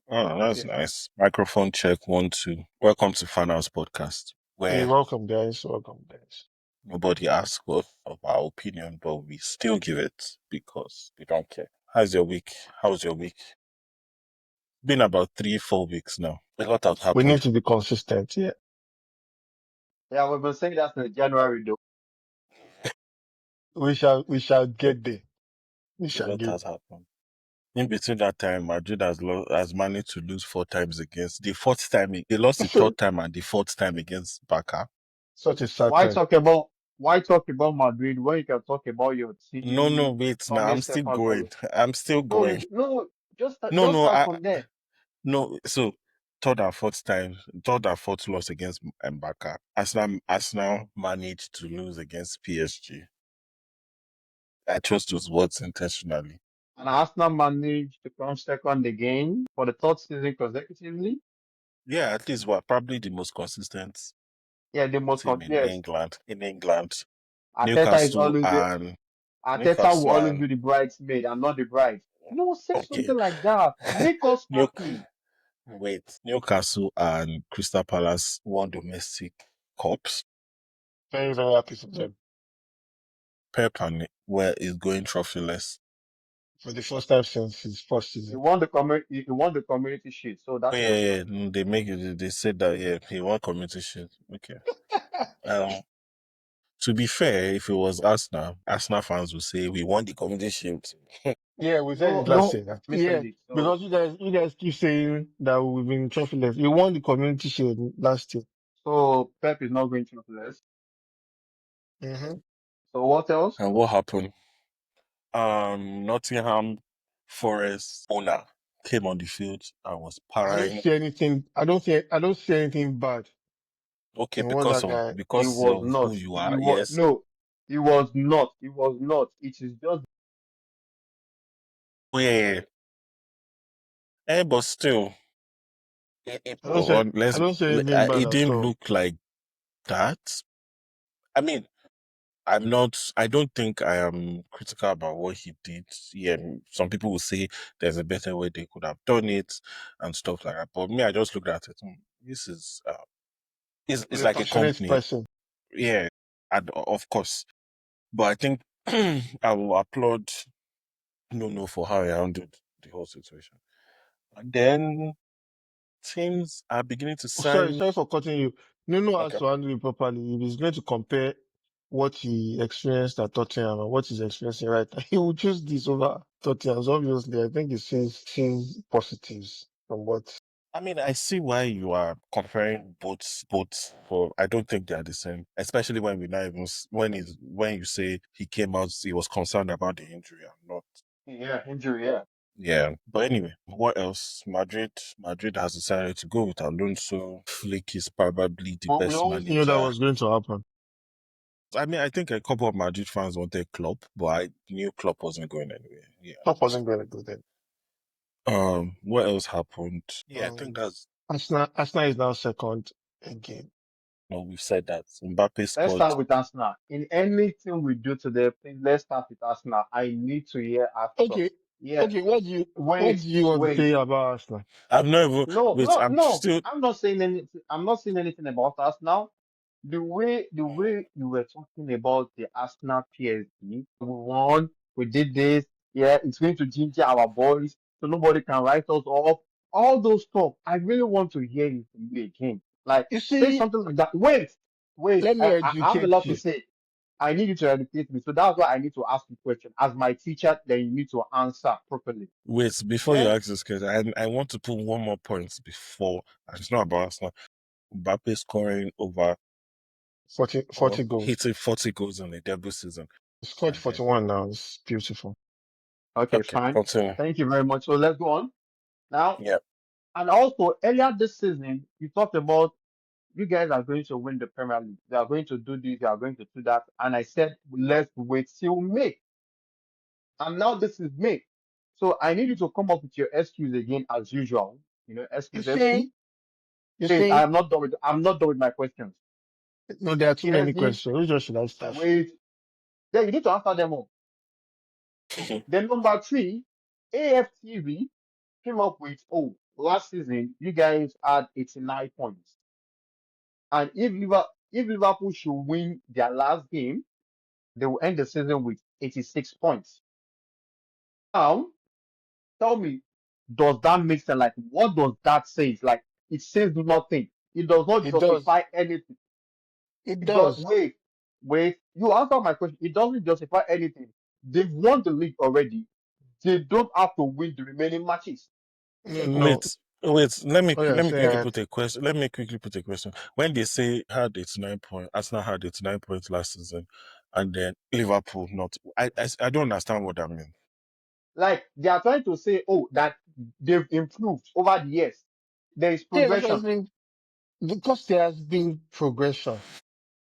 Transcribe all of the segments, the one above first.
Oh, that's Yeah. nice. Microphone check 1 2. Welcome to Fan House Podcast, Hey, where welcome, guys. Welcome, guys. nobody asks of our opinion, but we still give it because we don't care. How's your week? How's your week? Been about 3 4 weeks now. A lot has We need happened. to be consistent. Yeah. Yeah, we've been saying that since January though. We shall get there. We A shall lot get has happened. In between that time, Madrid has managed to lose 4 times against the fourth time. They lost the there. third time and the fourth time against Barca. Such a sad Why time. talk about why talk about Madrid when you can talk about your No, team wait. Now coming I'm still second for going. you? I'm still No, going. no, No, just no. start from there. No, so third and fourth loss against Mbaka. Arsenal managed to lose against PSG. I chose those words intentionally. And Arsenal managed to come second again for the third season consecutively. Yeah, at least we're probably the most consistent Yeah, the most team in yes. England. In England, Arteta is Newcastle always the and Arteta will Newcastle always and be the bridesmaid and not the bride. No, say okay, something like that. Make us New happy. wait, Newcastle and Crystal Palace won domestic cups. Very, very happy for them. Pep and where is going trophyless. For the first time since his first He season. won the community shield, so Oh that's yeah, good. yeah. They make it. They said that yeah, he won community shield. Okay. Um, to be fair, if it was Arsenal fans would say we won the community shield. Yeah, we said No, it last no, year. missing Yeah, it. So, because you guys keep saying that we've been trophyless. We won the community shield last year. so Pep is not going to less. Mm-hmm. So what else? And what happened? Nottingham Forest owner came on the field and was I don't parrying. see anything. I don't see anything bad Okay, in what that guy. He because was of who not. you He are. was Yes. no. He was not. He was not. It is just Oh, yeah, yeah. But still, I don't see anything bad it at didn't all. look like that. I mean, I don't think I am critical about what he did. Yeah, some people will say there's a better way they could have done it and stuff like that. But me, I just looked at it. This is, it's He's a like a passionate company. person. Yeah, and of course. But I think I will applaud no for how he handled the whole situation. And then teams are beginning to Oh, sorry, sign. sorry for cutting you. Nuno has Okay. to handle it properly. If he's going to compare what he experienced at Tottenham and what he's experiencing right now, he will choose this over Tottenham. So obviously, I think he sees positives from what. I mean, I see why you are comparing both, but I don't think they are the same. Especially when we not even when you say he came out, he was concerned about the injury. I'm not. yeah injury. Yeah. Yeah, but anyway, what else? Madrid has decided to go with Alonso. Flick is probably the But we best always knew that manager. was going to happen. I mean, I think a couple of Madrid fans wanted Klopp, but I knew Klopp wasn't going anywhere. Yeah. Top wasn't going to go there. What else happened? Yeah, I think Um, that's Arsenal is now second again. we've said that. Mbappe Let's scored. start with Arsenal. In anything we do today, please let's start with Arsenal. I need to hear Arsenal. Okay, Yeah. okay. What Wait, do you want to wait. say about Arsenal? I've never No, wait. no, I'm no. still. I'm not saying anything. I'm not saying anything about Arsenal. The way you were talking about the Arsenal PSG, we won, we did this, yeah, it's going to ginger our boys, so nobody can write us off. All those stuff, I really want to hear it from you again. Like, You say see, something like that. Wait, let me I have a lot educate to you. say. I need you to educate me. So that's why I need to ask you question. As my teacher, then you need to answer properly. Wait, before you Yeah? ask this question, I want to put one more point before. And it's not about Arsenal. Mbappe scoring over 40 or goals. hitting 40 goals in a debut season. He scored And then, 41 now. It's beautiful. Okay, okay, fine. continue. Thank you very much. So let's go on. Now, Yeah. and also earlier this season, you talked about you guys are going to win the Premier League. They are going to do this, they are going to do that. And I said, let's wait till May. And now this is May. So I need you to come up with your excuse again as usual. You excuse. see, you Wait, see, I'm not done with my questions. no, there are too many PSG, questions. Which one should I start? wait. Then you need to answer them all. Then number three, AFTV came up with, oh, last season you guys had 89 points, and if Liverpool should win their last game, they will end the season with 86 points. Now, tell me, does that make sense? Like, what does that say? It's like it says nothing. It does not It does. justify anything. It It does. does. Wait. You answer my question. It doesn't justify anything. They've won the league already. They don't have to win the remaining matches. No, no. Wait. Oh yeah, Let me say quickly that. put a question. Let me quickly put a question. When they say had 89 points, Arsenal had 89 points last season, and then Liverpool not. I don't understand what that means. Like they are trying to say, oh, that they've improved over the years. There is Yeah, that's what I progression. mean. Because there has been progression. Are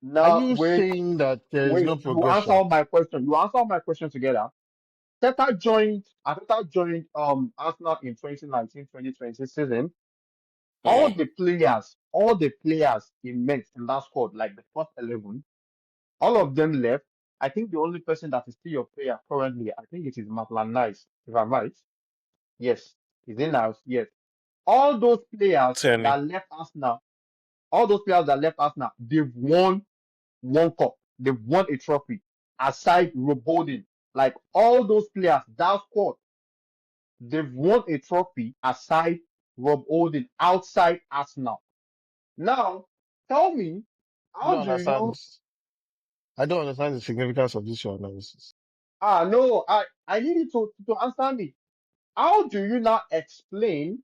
Now, you saying that there is no you answer progression? all my question. You answer all my question together. Arteta joined Arsenal in 2019-2020 season. All the players he met in that squad, like the first 11, all of them left. I think the only person that is still your player currently, I think it is Maitland Nice, if I'm right. Yes, he's in house. Yes. All those players Tenny. that left Arsenal, all those players that left Arsenal, they've won one cup. They've won a trophy. Aside Rob Holding, like all those players, that squad, they've won a trophy aside Rob Holding outside Arsenal. Now, tell me, I how don't do understand. you? I don't understand the significance of this your analysis. No, I need you to answer me. How do you now explain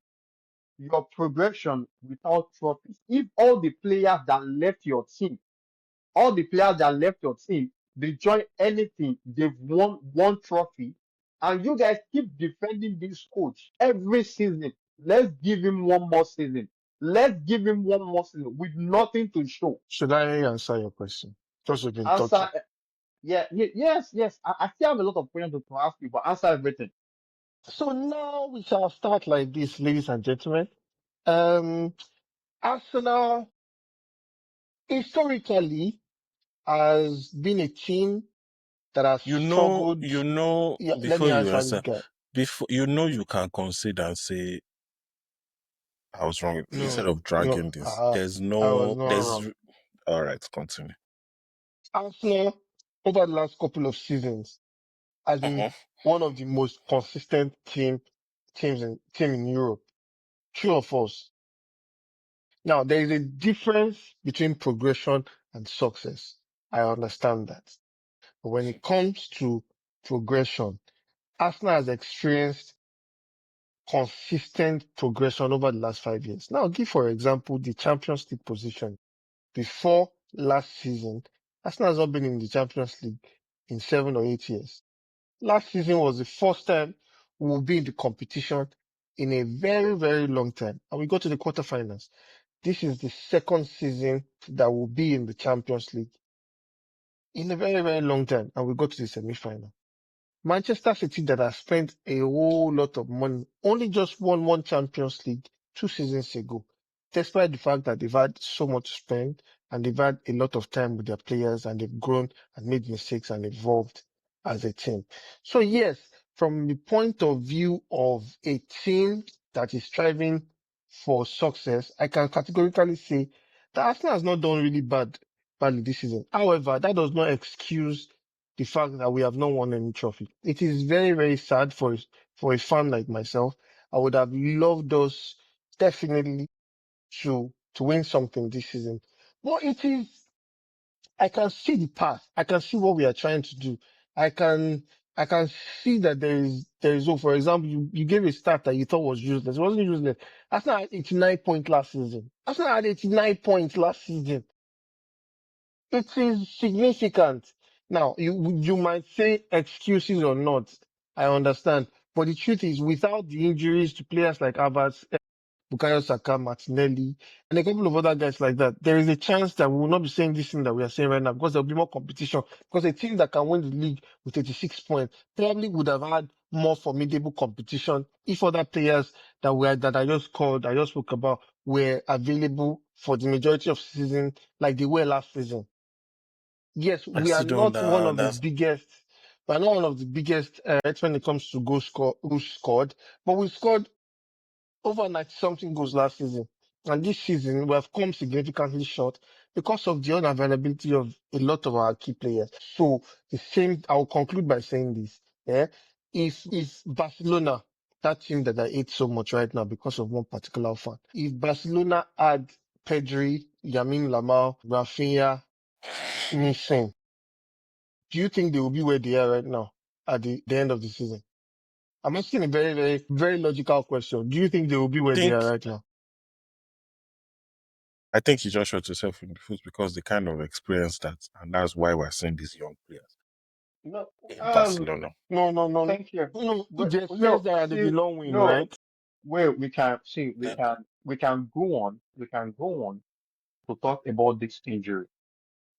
your progression without trophies? If all the players that left your team, all the players that left your team, they join anything, they've won one trophy, and you guys keep defending this coach every season. Let's give him one more season. Let's give him one more season with nothing to show. Should I answer your question? Because we've been Answer, talking. yes. I still have a lot of questions to ask you, but answer everything. So now we shall start like this, ladies and gentlemen. Um, Arsenal historically has been a team that has struggled. Yeah, let me Before you answer this answer, guy. before you can consider and say I was wrong. Instead No, of no, dragging this, I was not there's wrong. all right. Continue. Arsenal over the last couple of seasons has been Uh-huh. one of the most consistent team in Europe. True or false? Now there is a difference between progression and success. I understand that. But when it comes to progression, Arsenal has experienced consistent progression over the last 5 years. Now give, for example, the Champions League position. Before last season, Arsenal has not been in the Champions League in 7 or 8 years. Last season was the first time we will be in the competition in a very, very long time. And we got to the quarterfinals. This is the second season that will be in the Champions League in a very, very long time. And we got to the semi-final. Manchester City that has spent a whole lot of money only just won one Champions League 2 seasons ago, despite the fact that they've had so much to spend and they've had a lot of time with their players and they've grown and made mistakes and evolved as a team. So yes, from the point of view of a team that is striving for success, I can categorically say that Arsenal has not done really badly this season. However, that does not excuse the fact that we have not won any trophy. It is very, very sad for a fan like myself. I would have loved us definitely to win something this season. But it is, I can see the path. I can see what we are trying to do. I can, I can see that there is hope. For example, you gave a stat that you thought was useless. It wasn't useless. Arsenal had 89 points last season. Arsenal had 89 points last season. It is significant. Now, you might say excuses or not. I understand. But the truth is, without the injuries to players like Havertz, Bukayo Saka, Martinelli, and a couple of other guys like that, there is a chance that we will not be saying this thing that we are saying right now because there will be more competition. Because a team that can win the league with 86 points probably would have had more formidable competition if other players that I just spoke about, were available for the majority of season like they were last season. Yes, I we are still don't. not one of the That's biggest, we are not one of the biggest threats when it comes to goals scored, but we scored over 90 something goals last season. And this season we have come significantly short because of the unavailability of a lot of our key players. So the same, I'll conclude by saying this. Yeah. If Barcelona, that team that I hate so much right now because of one particular fan, if Barcelona had Pedri, Yamin Lamal, Rafinha, missing, do you think they will be where they are right now at the end of the season? I'm asking a very, very, very logical question. Do you think they will be where they are Think right now? I think he just shot himself in the foot because they kind of experienced that, and that's why we're seeing these young players No, in um, Barcelona. No, no, no, thank you. no. But The experience no, that they see, belong in, no, right? where we can see, Then we can go on, to talk about this injury.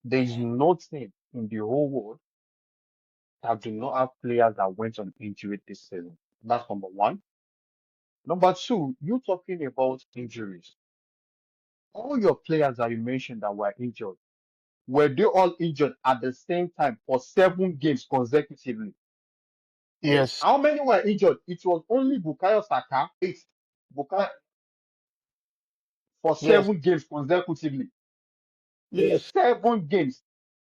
There is no team in the whole world that do not have players that went on injury this season. That's number one. Number two, you talking about injuries. All your players that you mentioned that were injured, were they all injured at the same time for 7 games consecutively? Yes, How many were injured? It was only Bukayo Saka, Bukayo for yes, 7 games consecutively. yes, 7 games.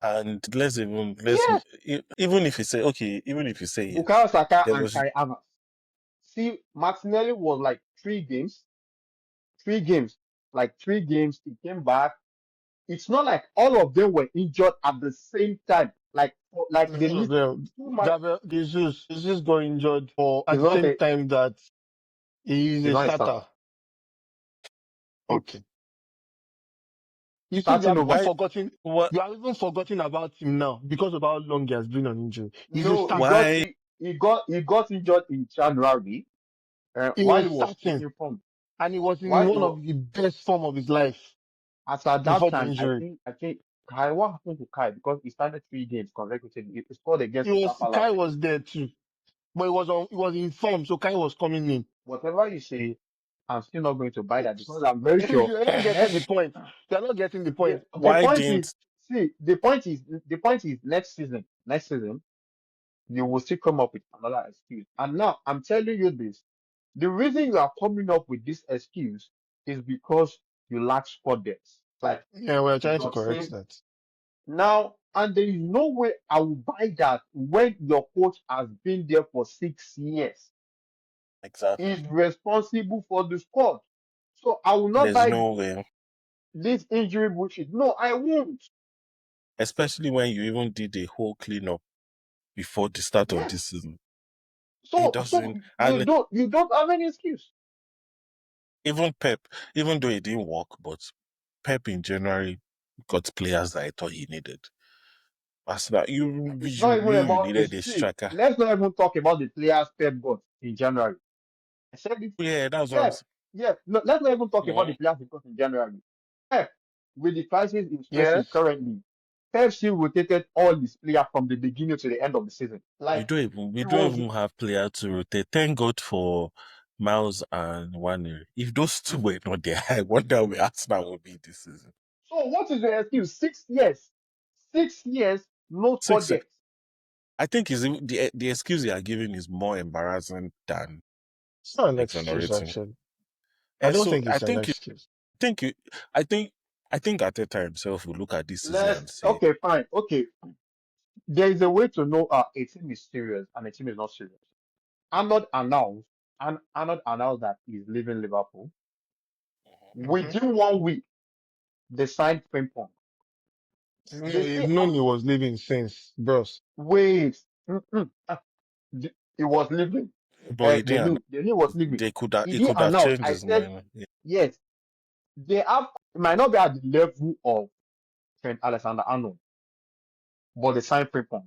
and Yes, even if you say okay, even if you say yes, Bukayo Saka there and was Kai Havertz. See, Martinelli was like 3 games, 3 games, like 3 games. He came back. It's not like all of them were injured at the same time. Like they none of missed them. 2 matches. Gabriel Jesus got injured for at He's the not same a time that he is he's a not a starter. starter. Okay. You see, Starting over. why what you have even forgotten about him now because of how long he has been on injury. He's a No, starter. why he got injured in January He while was he was starting taking from and he was in while he one of was the best form of his life as at that before the time. injury. I think Kai, what happened to Kai, because he started 3 games consecutively. He scored against Crystal Palace. Kai was there too, but he was in form, so Kai was coming in. Whatever you say, I'm still not going to buy that because I'm very sure You're not getting the next point. You're not getting the the, point. the why point is didn't see the point is next season you will still come up with another excuse. And now I'm telling you this. The reason you are coming up with this excuse is because you lack squad depth. Like Yeah, we're trying to your correct team that. now, and there is no way I will buy that when your coach has been there for 6 years. exactly? He's responsible for the squad. So I will not There's buy no way, this injury bullshit. No, I won't. especially when you even did a whole cleanup before the start of Yes. this season. It So doesn't, and you don't have any excuse. even Pep, even though it didn't work, but Pep in January got players that I thought he needed. As that It's not even you about needed this. a See, striker. let's not even talk about the players Pep got in January. I said it. Yeah, that's what I'm Yeah, yeah. No, let's not even talk about saying. the players he got in January. Pep, with the crisis he's facing Yes. currently, Pep still rotated all his players from the beginning to the end of the season. Like We it don't was. even have players to rotate. Thank God for Miles and Wani. If those two were not there, I wonder where Arsenal would be this season. So what is your excuse? 6 years, 6 years, no squad Six. depth. I think is the excuse you are giving is more embarrassing than It's not an excuse, exonerating. actually. I And don't so think it's an excuse. think you, I think, I think Ateta himself will look at this season Let's and say, okay, fine, okay. There is a way to know a team is serious and a team is not serious. Arnold announced Arnold announced that he's leaving Liverpool. Mm-hmm. Within 1 week, they signed Frimpong. No, They he's still known have he was leaving since, bros. waves. He was leaving. but he didn't. They knew he was leaving. He He didn't could have announce. changed I his said mind. Yeah. yes. They have it might not be at the level of Trent Alexander-Arnold, but they signed Frimpong.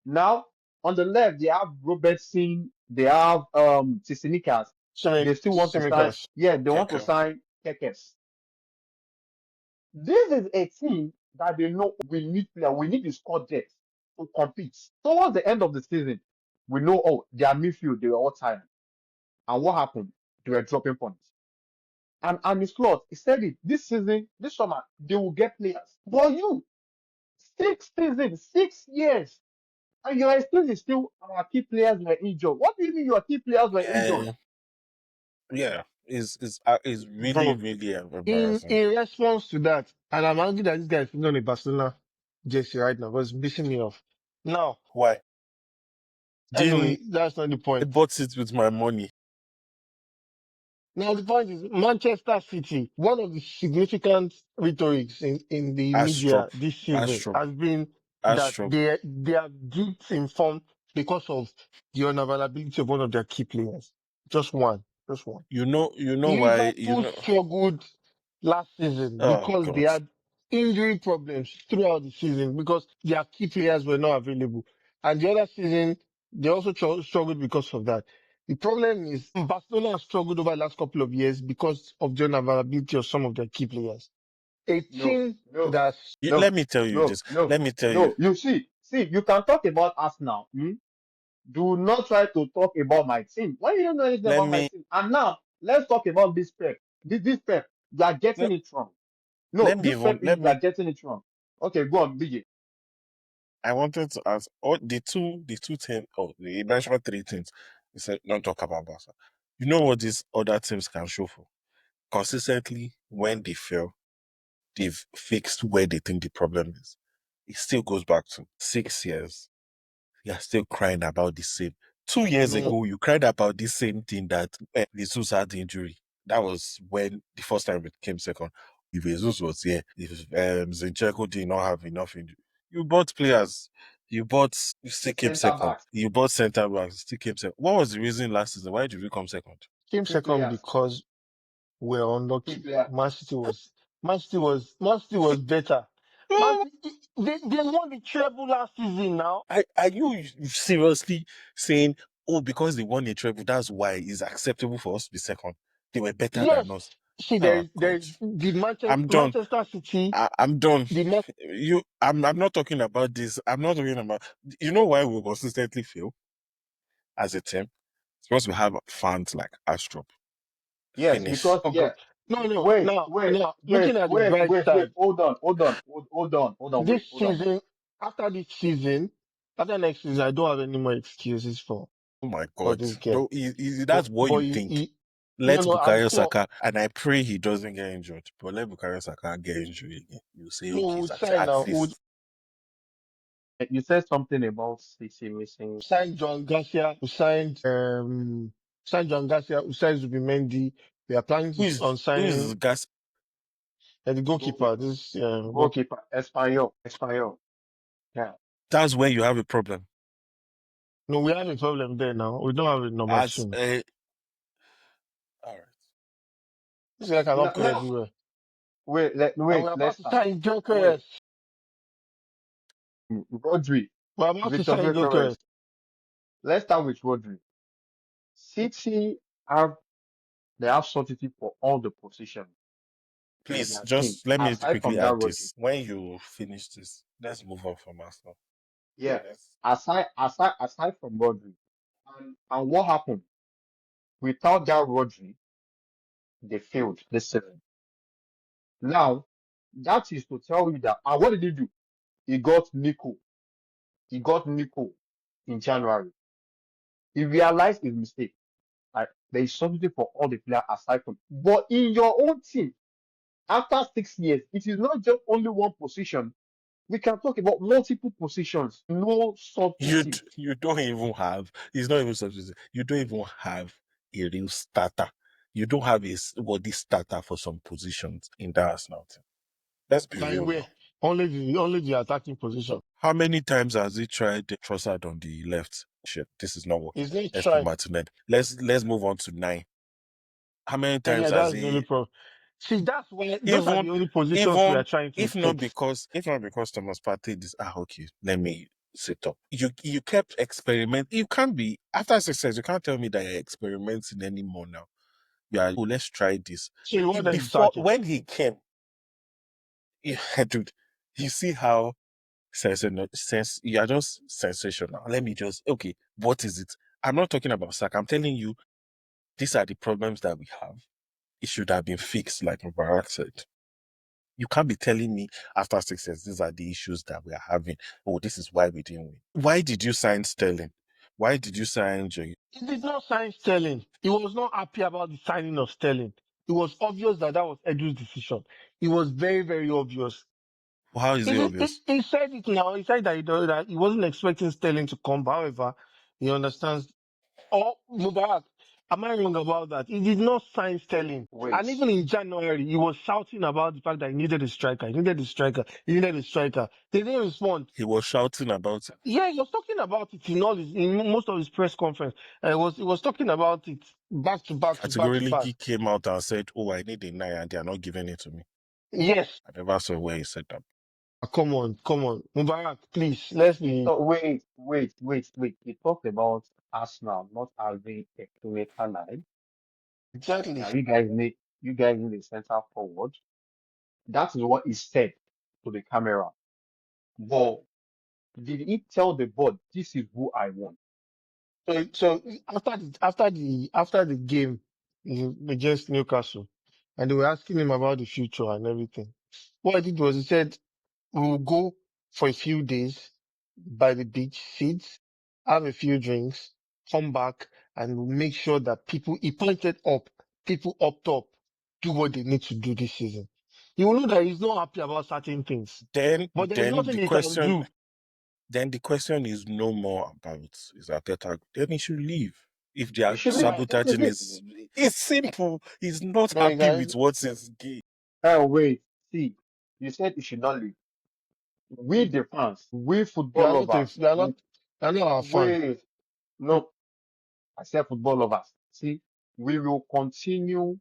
Now on the left, they have Robertson. They have Tsimikas. They still want to sign. Simikas. Yeah, they want to Keke. sign Kekes. This is a team that they know we need player. We need the squad depth to compete. Towards the end of the season, we know their midfield they were all tired. And what happened? They were dropping points. And his Slot, he said it this season, this summer, they will get players. But you, 6 seasons, 6 years, and your excuse is still our key players were injured. What do you mean your key players were injured? Yeah, yeah. is really, Bro, really in embarrassing. in response to that, and I'm angry that this guy is on a Barcelona jersey right now, but it's missing me off. Now, Why? anyway, Didn't that's not the I point. bought it with my money? Now the point is Manchester City, one of the significant rhetorics in the media Astrop, this season Astrop, has been that Astrop. they are deep in form because of the unavailability of one of their key players. Just one. Just one. You know why? You Liverpool know. struggled last season Oh because they God. had injury problems throughout the season because their key players were not available. And the other season, they also struggled because of that. The problem is Barcelona has struggled over the last couple of years because of the unavailability of some of their key players. A No, team no, that's Let no, me tell you no, this. no, Let me tell you. no. You see, you can talk about Arsenal. Hmm? Do not try to talk about my team. Why you don't know anything Let about my me team? And now let's talk about this Pep. This Pep, you are getting let, it wrong. No, let me this Pep, even let you are me. getting it wrong. Okay, go on, BJ. I wanted to ask all the two things. Oh, you mentioned three things. He said, "Don't talk about Barca." You know what these other teams can show for consistently when they fail, they've fixed where they think the problem is. It still goes back to 6 years. You're still crying about the same. 2 years no ago, you cried about the same thing that Jesus had the injury. That was when the first time it came second. If Jesus was here, if Zinchenko did not have enough injury, you bought players. You still came Center second. backs, You bought center backs, still came second. What was the reason last season? Why did we come second? came key second players, because we're key unlucky. player. Man City was better. They won the treble last season now. Are you seriously saying, oh, because they won a treble, that's why it's acceptable for us to be second? They were better than Yes. us. See, Oh there God, is the I'm done. Manchester City, I'm done. the Man- I'm not talking about this. I'm not talking about. You know why we consistently fail as a team? It's because we have fans like Astrop. Yes, Finish. because oh yeah. God. No. Wait, wait, wait, Looking at the wait, bright wait, wait. side, Hold on. this Hold on. season, after this season, after next season, I don't have any more excuses Oh my for God. this guy. No, that's what But you think. no, Let no, I'm Bukayo sure. Saka, and I pray he doesn't get injured, but let Bukayo Saka get injured again. You say, No, okay, we'll it's sign at now. least. You said something about City missing. Signed John Garcia. Signed John Garcia. We signed Zubimendi. We are planning on Who signing is Gas? the goalkeeper. Goalkeeper, This goalkeeper. goalkeeper, Espanyol. Yeah. That's when you have a problem. No, we have a problem there now. We don't have a number As two. a all right. This guy cannot play Let's everywhere. And we're wait. about Let's to start. sign Wait, Jokeres. Rodri, We're about to Victor sign Gyökeres. Jokeres. Let's start with Rodri. City have they have substitute for all the positions in Please, their team just let me aside quickly from that add Rodri. this. When you finish this, let's move on from Arsenal. Yeah, Yes. aside from Rodri. And what happened? Without that Rodri, they failed this season. Now, that is to tell you that, and what did he do? He got Nico. He got Nico in January. He realized his mistake. Like, there is something for all the players aside from. But in your own team, after 6 years, it is not just only one position. We can talk about multiple positions. No substitute. You don't even have. It's not even substitute. You don't even have a real starter. You don't have a body starter for some positions in the Arsenal team. Let's be By the real way, now. only the attacking position. How many times has he tried the Trossard on the left? Shit, this is not working. He's not Let's put trying. Martinelli. Let's move on to nine. How many And times yeah, has that's the only he problem. See, that's why those are even the only positions we are even trying to fix. if not because Thomas Partey this okay, let me sit up. You kept experimenting. You can't be after success, you can't tell me that you're experimenting anymore now. Yeah, oh, let's try this. So you want them to Before sack him. when he came, dude, you see how you are just sensational. Let me just okay, what is it? I'm not talking about sack. I'm telling you, these are the problems that we have. It should have been fixed, like Mubarak said. You can't be telling me after 6 years, these are the issues that we are having. Oh, this is why we didn't win. Why did you sign Sterling? Why did you sign Jay? He did not sign Sterling. He was not happy about the signing of Sterling. It was obvious that that was Edu's decision. It was very, very obvious. How is it obvious? He said it now. He said that that he wasn't expecting Sterling to come. However, he understands. Oh, Mubarak, am I wrong about that? He did not sign Sterling. Wait. And even in January, he was shouting about the fact that he needed a striker. He needed a striker. He needed a striker. They didn't respond. He was shouting about it. Yeah, he was talking about it in most of his press conference. He was talking about it back to back to back to Categorically, back. he came out and said, "Oh, I need a nine, and they are not giving it to me." Yes. I never saw where he said that. Come on. Mubarak, please, let's be. So wait. We talked about Arsenal not having a clear line. Exactly. Now you guys need a center forward. That is what he said to the camera. But did he tell the board this is who I want? So after the game against Newcastle, and they were asking him about the future and everything, what he did was he said, "We will go for a few days by the beach, sit, have a few drinks, come back, and we'll make sure that he pointed up, people up top, do what they need to do this season." You will know that he's not happy about certain things, Then, but there is then nothing the he can question, do. then the question is no more about is Arteta. Then he should leave. If they He are should leave. Why? He should sabotaging leave. his, it's simple. He's not No, he happy can. with what's his game. Oh wait, see, you said he should not leave. We the fans, we You football are not lovers, you are not our fan. wait, no, I said football lovers. See, we will continue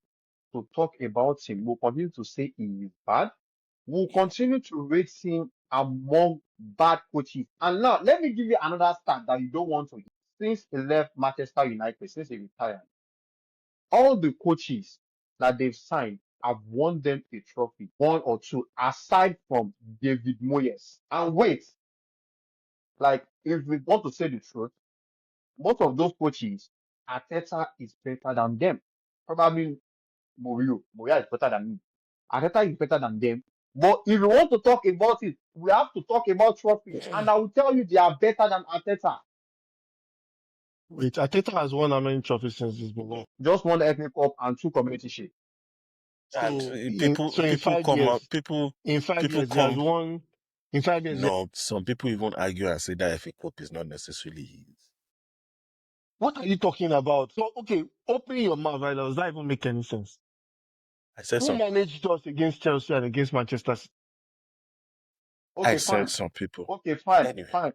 to talk about him. We'll continue to say he is bad. We'll continue to rate him among bad coaches. And now, let me give you another stat that you don't want to hear. Since he left Manchester United, since he retired, all the coaches that they've signed have won them a trophy, one or two, aside from David Moyes. And wait, like, if we want to say the truth, most of those coaches, Arteta is better than them. Probably Mourinho is better than me. Arteta is better than them. But if you want to talk about it, we have to talk about trophies. And I will tell you they are better than Arteta. Wait, Ateta has won how many trophies since he's been there? Just one FA Cup and two Community Shield. And So in people five come up, years, in five people years, he has come. won. In 5 years, No, some people even argue and say that FA Cup is not necessarily his. what are you talking about? So, okay, opening your mouth right now does not even make any sense. I said Who some. managed us against Chelsea and against Manchester City? I Okay, said fine. some people. Okay, fine. Anyway, Fine.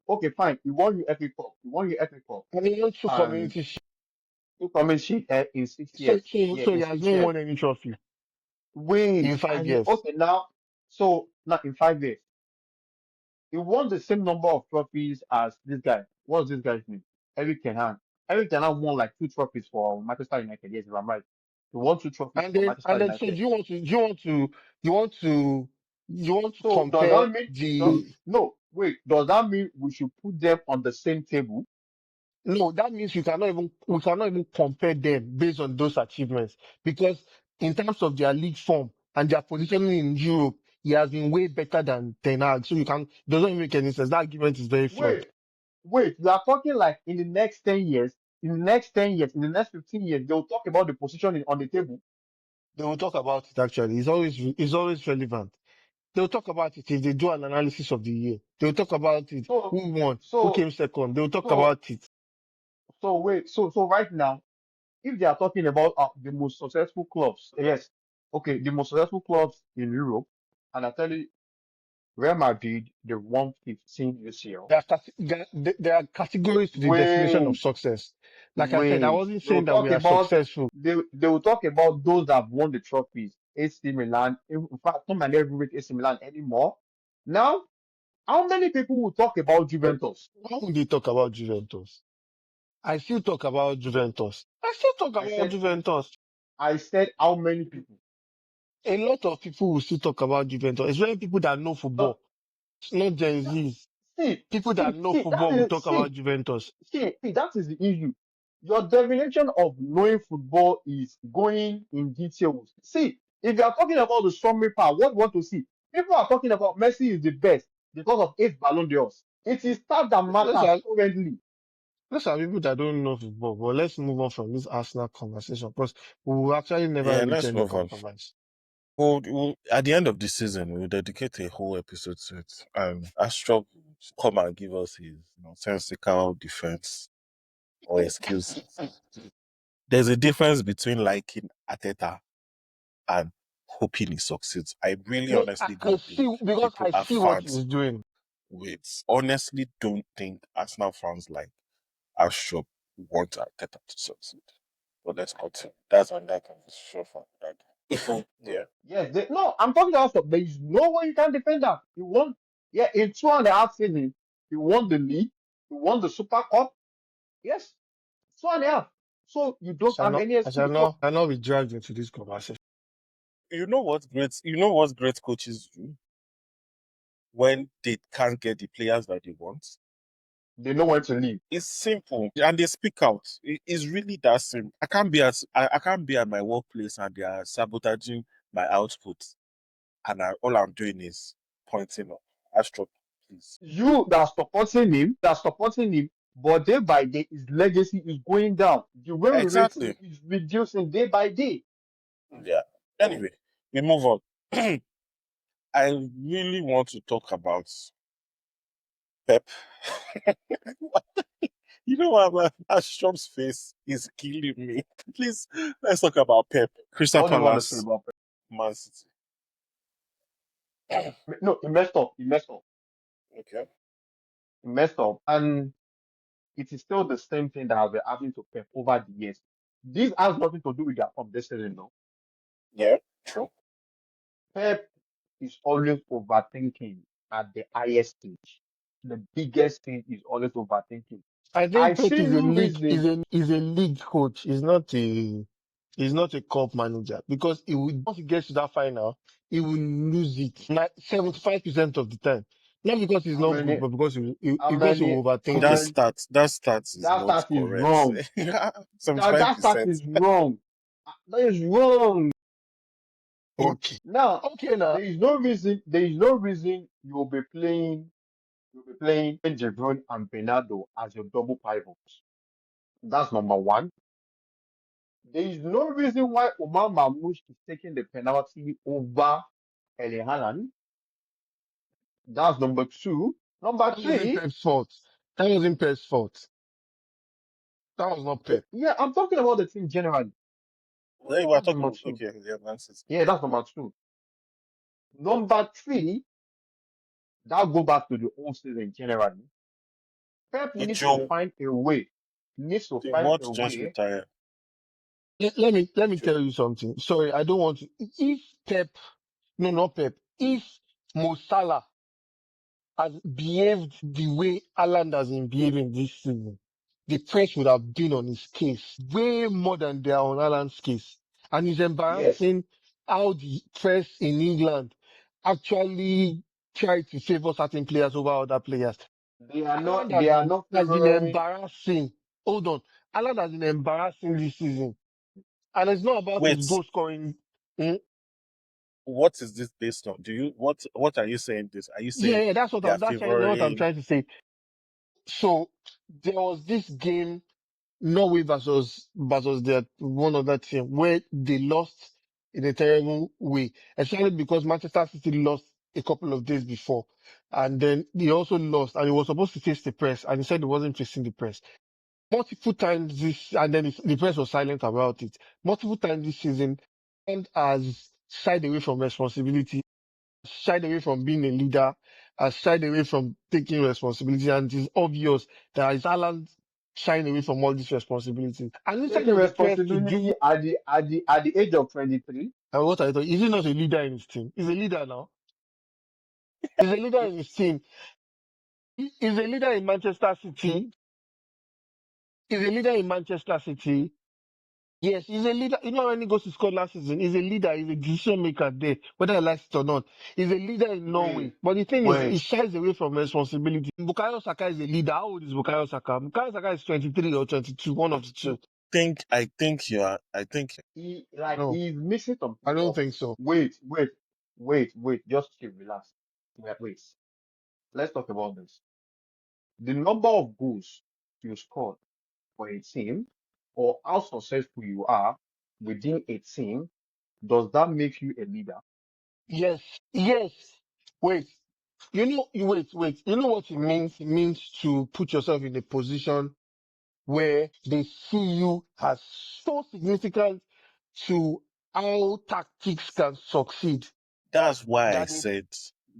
Okay, fine. You won your FA Cup. You won your FA Cup. And he won two And community shields. two Community Shield in 6 years. Yeah, So he in has six not years. won any trophy in Wait. five And years. okay, now, so now in 5 years. He won the same number of trophies as this guy. What's this guy's name? Eric Ten Hag. Eric Ten Hag won like two trophies for Manchester United. Yes, if I'm right. He won two trophies for Manchester So do United. you want to, you want to So does compare that mean the, no? Wait, does that mean we should put them on the same table? no, that means we cannot even compare them based on those achievements because in terms of their league form and their positioning in Europe, he has been way better than Ten Hag. So it doesn't make any sense. That argument is very flawed. Wait, wait. We are talking like in the next 10 years, in the next 10 years, in the next 15 years, they'll talk about the position on the table. They will talk about it actually. It's always relevant. They'll talk about it if they do an analysis of the year. They'll talk about it. So, Who won? Who so, came second? They'll talk so, about it. wait. So right now, if they are talking about the most successful clubs, yes, okay, the most successful clubs in Europe, and I tell you, Real Madrid, they won 15 UCL. There are categories to the definition of Wait, success. Like I said, I wait. wasn't saying that we are successful. They will talk about those that have won the trophies. AC Milan. In fact, some might not even rate AC Milan anymore. Now, how many people will talk about Juventus? Why would they talk about Juventus? I still talk about Juventus. I still talk I about said, Juventus. I said, how many people? A lot of people will still talk about Juventus, especially people that know No, football, not Gen that, Zs. see, People that see, know see, that football will is, talk about Juventus. that is the issue. Your definition of knowing football is going in details. See, if you are talking about the summary part, what you want to see? People are talking about Messi is the best because of 8 Ballon d'Ors. It is that Those matters are currently. Those are people that don't know football, but let's move on from this Arsenal conversation because we will actually never Yeah, reach let's any move on. compromise. We'll at the end of the season, we'll dedicate a whole episode to it. And Astrop come and give us his sensical defense or excuses. There's a difference between liking Ateta and hoping he succeeds. I really No, honestly I don't think see, because people I are see what fans he's doing. with honestly don't think Arsenal fans like Astrop want Ateta to succeed. But let's continue. That's on that conversation for that. Yeah. Yes, no, I'm talking about stuff. There is no way you can defend that. You won, yeah, in 2.5 seasons, you won the league, you won the Super Cup. Yes, 2.5. So you don't have any excuse. So I shall not be dragged into this conversation. You know what great coaches do when they can't get the players that they want? they know when to leave. It's simple, and they speak out. It's really that simple. I can't be at my workplace and they are sabotaging my output, and all I'm doing is pointing up. Astro, please. You that supporting him, but day by day, his legacy is going down. The way we rate him Exactly. is reducing day by day. Yeah. Anyway, we move on. I really want to talk about Pep. You know what? Astrom's face is killing me. Please, let's talk about Pep. Crystal What do you want to say Palace, about Pep? Man City. No, he messed up. He messed up. Okay. He messed up. And it is still the same thing that has been happening to Pep over the years. This has nothing to do with their form this season, no. Yeah, true. Pep is always overthinking at the highest stage. The biggest thing is always overthinking. I I think Pep see is a no league reason. is a league coach. He's not a cup manager because he will, once he gets to that final, he will lose it 75% of the time. Not because he's How not good, many? but How because he many? will How overthink That it. many? stat, that stat is That not stat is correct. wrong. That stat 75%. is wrong. That is wrong. Okay. Now, Okay now. there is no reason. There is no reason you'll be playing. You'll be playing De Bruyne and Bernardo as your double pivots. That's number one. There is no reason why Omar Mamouche is taking the penalty over Erling Haaland. That's number two. Number That wasn't three, Pep's fault. That wasn't Pep's fault. That was not Pep. yeah, I'm talking about the team generally. Well, we're That's number talking, two. okay, yeah, Man City. Yeah, that's number two. Number three, that go back to the whole season generally. Pep needs to Joe, find a way. Needs to they find want a to just way. retire. Let me Joe. tell you something. Sorry, I don't want to. If Pep, no, not Pep. If Mo Salah had behaved the way Alan has been behaving this season, the press would have been on his case way more than they are on Alan's case. And it's Yes, embarrassing how the press in England actually try to favor certain players over other players. they are Alan not. They are not has been favoring. embarrassing. Hold on. Alan has been embarrassing this season. And it's not about his Wait, goal scoring. Mm, what is this based on? What are you saying this? Are you yeah, saying yeah, they are that's what I'm favoring trying to say. So there was this game, Norway versus their one other team, where they lost in a terrible way, especially because Manchester City lost a couple of days before, and then they also lost, and he was supposed to face the press, and he said he wasn't facing the press. Multiple times this, and then the press was silent about it. Multiple times this season, and has shied away from responsibility, shied away from being a leader, has shied away from taking responsibility, and it is obvious that it's Alan shying away from all this responsibility. And instead Taking of the press to responsibility do, at the age of 23. and what I thought, is he not a leader in his team? He's a leader now. He's a leader in his team. He's a leader in Manchester City. He's a leader in Manchester City. Yes, he's a leader. You know, when he goes to Scotland last season, he's a leader. He's a decision maker there, whether he likes it or not. He's a leader in Norway. Wait, But the thing is, he wait. shies away from responsibility. Bukayo Saka is a leader. How old is Bukayo Saka? Bukayo Saka is 23 or 22, one of the two. He like No, he's missing some key I don't stuff. think so. Wait. Just chill, relax. Wait. Let's talk about this. The number of goals. you scored for a team or how successful you are within a team, does that make you a leader? Yes, yes. Wait, wait. You know what it means? It means to put yourself in a position where they see you as so significant to how tactics can succeed. That's why I That is, said.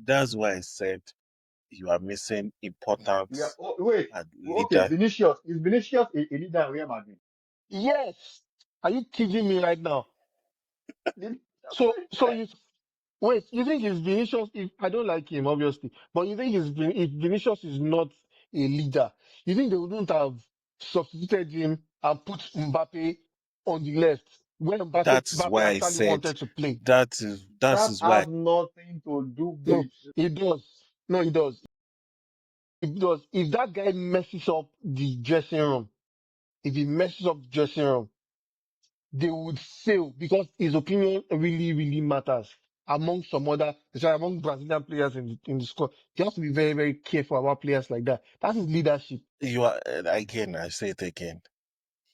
That's why I said you are missing Yeah. importance Oh, wait. at Okay, leader. Vinicius. Is Vinicius a leader in Real Madrid? yes. Are you kidding me right now? Did- So you wait. You think it's Vinicius? If I don't like him, obviously, but you think if Vinicius is not a leader, you think they wouldn't have substituted him and put Mbappe on the left when That is Mbappe why I actually said wanted to play? that That is why has nothing to do No, with. it does. No, it does. It does. If that guy messes up the dressing room, if he messes up the dressing room, they would fail because his opinion really, really matters among some other, especially among Brazilian players in the squad. You have to be very, very careful about players like that. That is leadership. you are again. I say it again.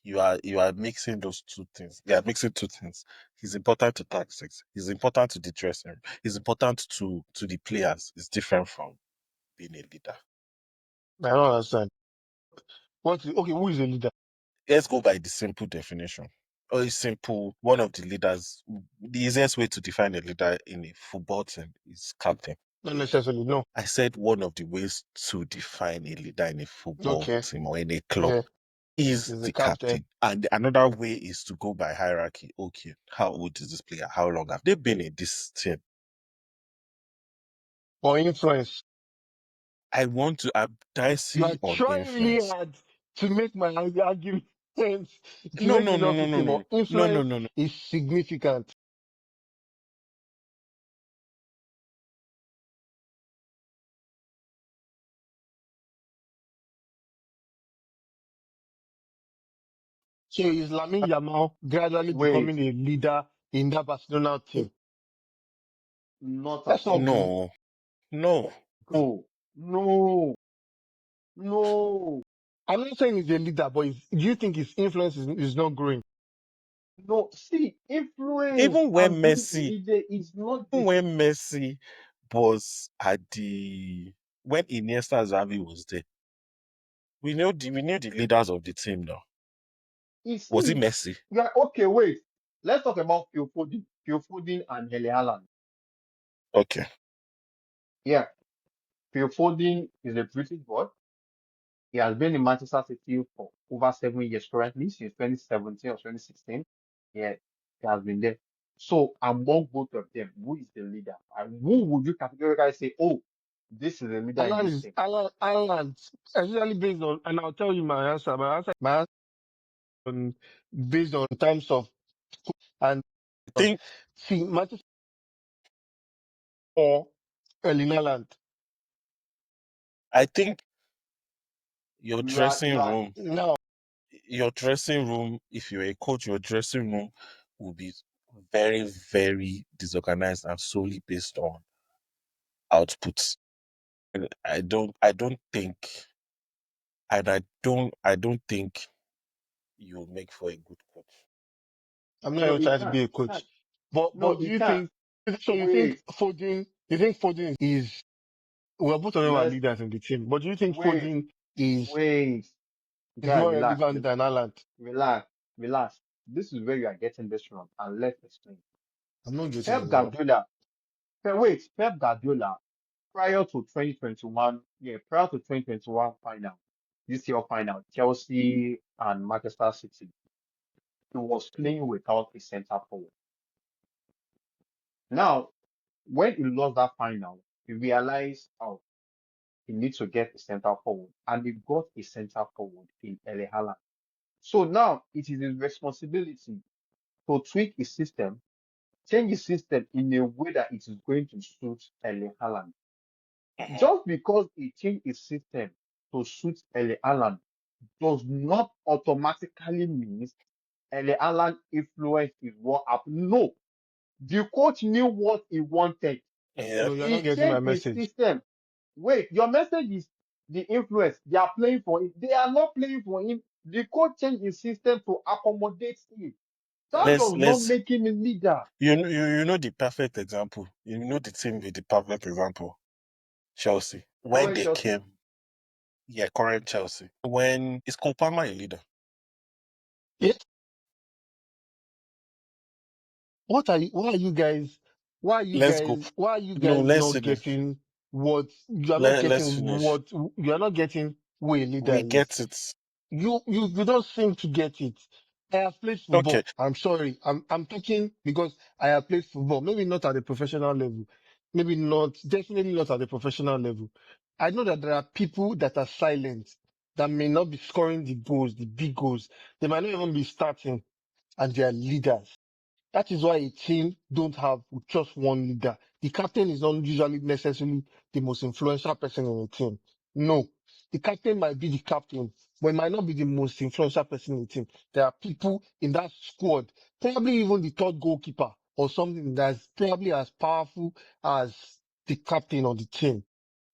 You are mixing those two things. You are mixing two things. He's important to tactics. He's important to the dressing room. He's important to the players. It's different from being a leader. I don't understand. Okay, who is a leader? Let's go by the simple definition. Or a simple one of the leaders. The easiest way to define a leader in a football team is captain. Not necessarily, no. I said one of the ways to define a leader in a football Okay, team or in a club yeah, is he's the the captain. captain. And another way is to go by hierarchy. Okay, how old is this player? How long have they been in this team? For influence. I want to I'm You dicey are on trying really influence. hard to make my argument, to No, make no, me no, not no, to no, say, no, but no, no, influence no, no. is significant. So is Lamine Yamal gradually Wait, becoming a leader in that Barcelona team? not at Let's not all. be. No, no. No, no, no, I'm not saying he's a leader, but do you think his influence is not growing? no. See, influence Even when and being a Messi, leader is not even this. when Messi was at the when Iniesta Xavi was there, we knew the leaders of the team now. You Was it see, Messi? yeah, okay, wait. Let's talk about Phil Foden. Phil Foden and Hele Haaland. Okay. Yeah, Phil Foden is a British boy. He has been in Manchester City for over 7 years currently, since 2017 or 2016. Yeah, he has been there. So among both of them, who is the leader? And who would you categorically say, oh, this is the leader in Alan this is team? Alan, especially based on, and I'll tell you my answer. My answer on, based on terms of and I think see Manchester or Erling Haaland. I think your You dressing are room, Now, if you're a coach, your dressing room will be very, very disorganized and solely based on outputs. And I don't think I don't think you make for a good coach. I'm not no, even he trying to can't. be a He can't. coach, but No, do he you can't. think so? Wait, You think Foden is well, both of them are let's leaders in the team, but do you think wait, Foden is wait. Guy, more relax, relevant than Haaland? relax, relax. This is where you are getting this wrong, and let's explain. I'm not getting Pep it wrong. Guardiola. Pep Guardiola prior to 2021, yeah, prior to 2021 final, this year final, Chelsea and Manchester City, he was playing without a centre forward. Now, when he lost that final, he realized, oh, he needs to get a centre forward, and he got a centre forward in Erling Haaland. So now it is his responsibility to tweak his system, change his system in a way that it is going to suit Erling Haaland. Mhm. Just because he changed his system to suit Erling Haaland does not automatically mean Erling Haaland influence is what happened. No, the coach knew what he wanted. Yeah. No, you're not He getting my changed his message. system. Wait, your message is the influence. They are playing for him. They are not playing for him. The coach changed his system to accommodate him. That does not Let's make him a leader. you know the perfect example. You know the team with the perfect example. Chelsea. When Current they Chelsea. came, yeah, current Chelsea. When is Kopama a leader? Yeah. Why are you guys, Let's go. why are you No, guys let's not finish. getting what, you are not Let's getting finish. what, you are not getting who a leader We is. get it. You don't seem to get it. I have played Okay. football. I'm sorry. I'm talking because I have played football. Maybe not at the professional level. Maybe not, definitely not at the professional level. I know that there are people that are silent, that may not be scoring the goals, the big goals. They might not even be starting, and they are leaders. That is why a team don't have just one leader. The captain is not usually necessarily the most influential person in a team. No, the captain might be the captain, but it might not be the most influential person in the team. There are people in that squad, probably even the third goalkeeper or something that's probably as powerful as the captain of the team.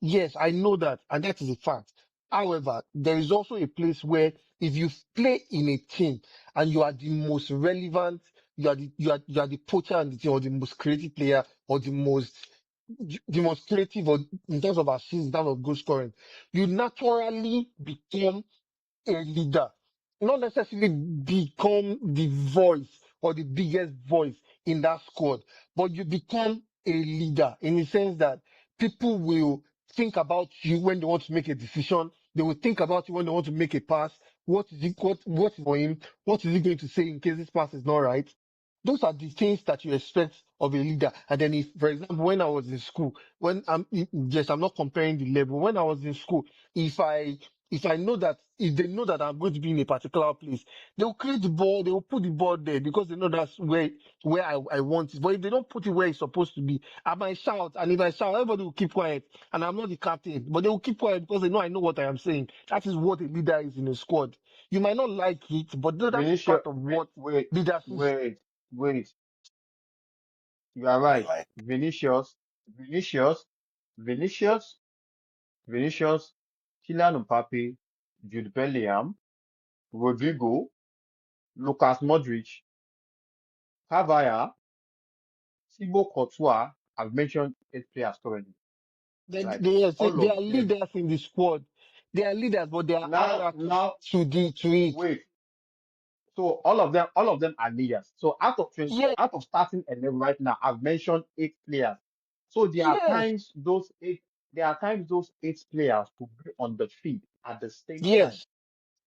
Yes, I know that, and that is a fact. However, there is also a place where if you play in a team and you are the most relevant, you are the poacher and the team, or the most creative player, or the most creative, or in terms of assists, in terms of goal scoring, you naturally become a leader, not necessarily become the voice or the biggest voice in that squad, but you become a leader in the sense that people will think about you when they want to make a decision. They will think about you when they want to make a pass. What is for him? What is he going to say in case this pass is not right? Those are the things that you expect of a leader. And then if, for example, when I was in school, yes, I'm not comparing the level. When I was in school, if I if they know that I'm going to be in a particular place, they will create the ball, they will put the ball there because they know that's where I want it. But if they don't put it where it's supposed to be, I might shout, and if I shout, everybody will keep quiet, and I'm not the captain, but they will keep quiet because they know I know what I am saying. That is what a leader is in a squad. You might not like it, but that is Vinicius, part of what wait, leadership. wait, wait. You are right. Like Vinicius, Vinicius, Vinicius, Kylian Mbappe, Jude Bellingham, Rodrigo, Lucas Modric, Cavaya, Thibaut Courtois. I've mentioned 8 players currently. Like all They of are them. leaders in the squad. They are leaders, but there are hierarchies Now, to it. wait. So all of them are leaders. So Yes, out of starting 11 right now, I've mentioned 8 players. So yes, there are times those 8 players will be on the field at the same time. yes,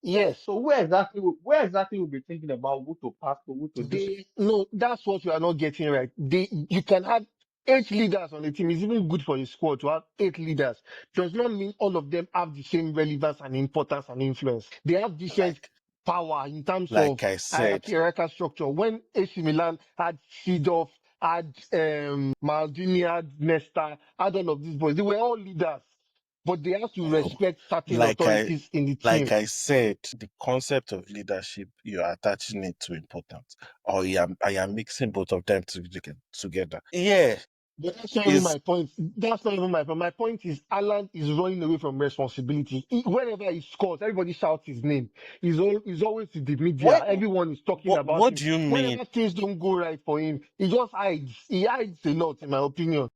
yes. So where exactly will be thinking about who to pass to, who to do so? They no, that's what you are not getting right. You can have 8 leaders on the team. It's even good for the squad to have 8 leaders. Does not mean all of them have the same relevance and importance and influence. They have different like power in terms of like I said, hierarchical structure. When AC Milan had Seedorf, had Maldini, had Nesta, had all of these boys, they were all leaders, but they have to um, respect certain like I authorities in the like team. I said, the concept of leadership, you are attaching it to importance, or I am mixing both of them together. Yeah, But that's not even is my point. That's not even my point. My point is Alan is running away from responsibility. Whenever he scores, everybody shouts his name. He's always in the media. what Everyone is talking about what him. do you mean? Whenever things don't go right for him, he just hides. He hides a lot, in my opinion.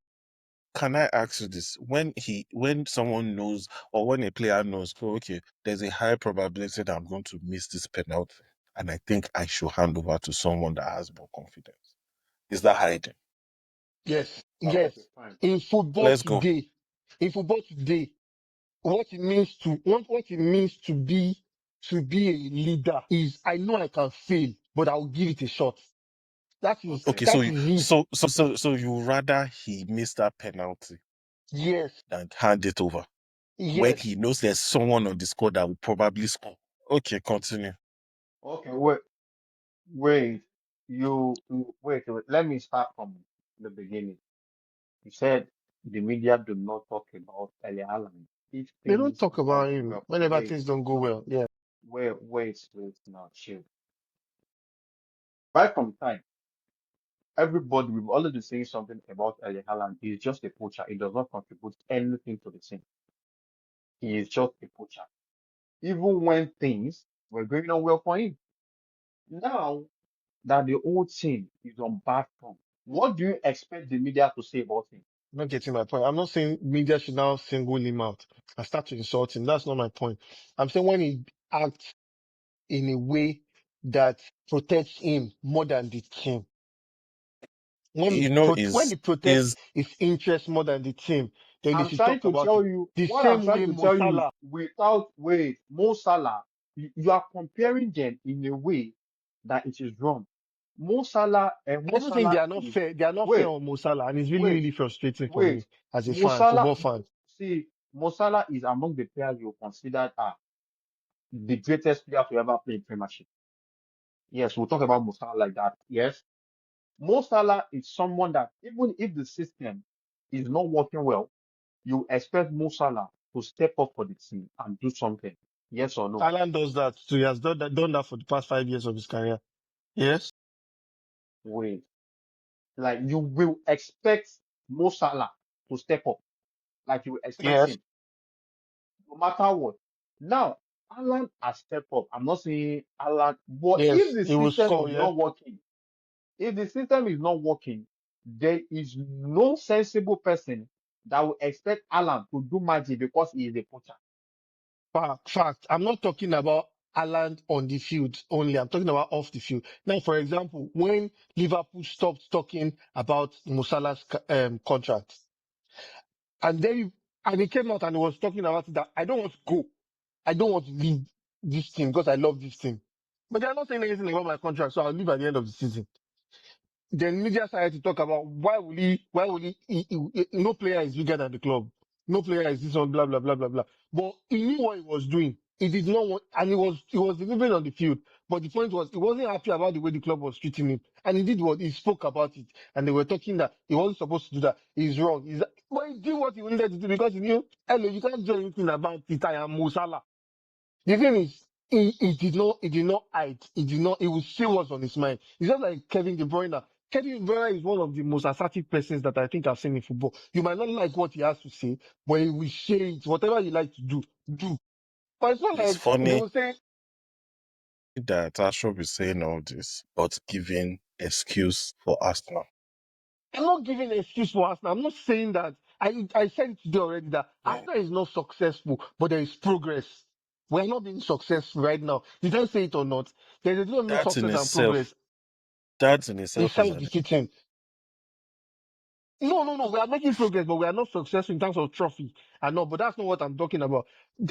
Can I ask you this? When someone knows, or when a player knows, oh, okay, there's a high probability that I'm going to miss this penalty, and I think I should hand over to someone that has more confidence. Is that hiding? Yes, Okay, yes. fine. In football Let's go. today, in football today, what it means to be a leader is I know I can fail, but I'll give it a shot. Okay. Okay, That is it. so you rather he missed that penalty Yes, than hand it over when yes. he knows there's someone on the squad that will probably score. Okay, continue. Okay, wait. Wait. Let me start from the beginning. You said the media do not talk about Eli Haaland if They don't things talk do not about go him well. whenever things don't go well. Yeah. Wait now, chill. Right from time, everybody we've already been saying something about Eli Haaland. He's just a poacher. He does not contribute anything to the team. He is just a poacher. Even when things were going on well for him. Now that the whole team is on bad form, what do you expect the media to say about him? Not getting my point. I'm not saying media should now single him out and start to insult him. That's not my point. I'm saying when he acts in a way that protects him more than the team. You know, When he protects is his interest more than the team, then they I'm should trying talk to about tell it. you, The what I'm same trying way to Mo tell you is Salah, without wait, Mo Salah, you are comparing them in a way that it is wrong. I'm Mo not saying they Salah are not is fair. They are not fair wait, on Mo Salah, and it's really, wait, really frustrating for wait. me as a Mo fan, Salah, football fan. see, Mo Salah is among the players you considered are the greatest player to ever play in Premiership. Yes, we'll talk about Mo Salah like that. Yes, Mo Salah is someone that even if the system is not working well, you expect Mo Salah to step up for the team and do something. Yes or no? Alan does that too. He has done that for the past 5 years of his career. Yes, Wait, like you will expect Mo Salah to step up, like you will expect yes, him, no matter what. Now, Alan has stepped up. I'm not saying Alan, but if yes. the He will system score. is Yes, not working, if the system is not working, there is no sensible person that will expect Alan to do magic because he is a poacher. fact. I'm not talking about Alan on the field only. I'm talking about off the field. Now, for example, when Liverpool stopped talking about Mo Salah's contract, and then and he came out and he was talking about it that I don't want to go. I don't want to leave this team because I love this team. But they're not saying anything about my contract, so I'll leave at the end of the season. Then media started to talk about no player is bigger than the club. No player is this one, blah, blah, blah, blah, blah. But he knew what he was doing. He did not want, and he was delivering on the field. But the point was, he wasn't happy about the way the club was treating him. And he did what, he spoke about it. And they were talking that he wasn't supposed to do that. He's wrong. But he did what he wanted to do because he knew, hello, you can't do anything about it. I am Mo Salah. The thing is, he did not hide. He would say what's on his mind. It's just like Kevin De Bruyne. Kevin De Bruyne is one of the most assertive persons that I think I've seen in football. You might not like what he has to say, but he will say it. Whatever you like to do, do. But it's not it's like they funny will say, that Ashok is saying all this, but giving excuse for Arsenal. I'm not giving an excuse for Arsenal. I'm not saying that. I said it today already that Yeah. Arsenal is not successful, but there is progress. We're not being successful right now. You can say it or not. There's a little bit of That in success and itself, progress. that in It's itself is an self-defeating. No, no, no. We are making progress, but we are not successful in terms of trophy. I know, but that's not what I'm talking about.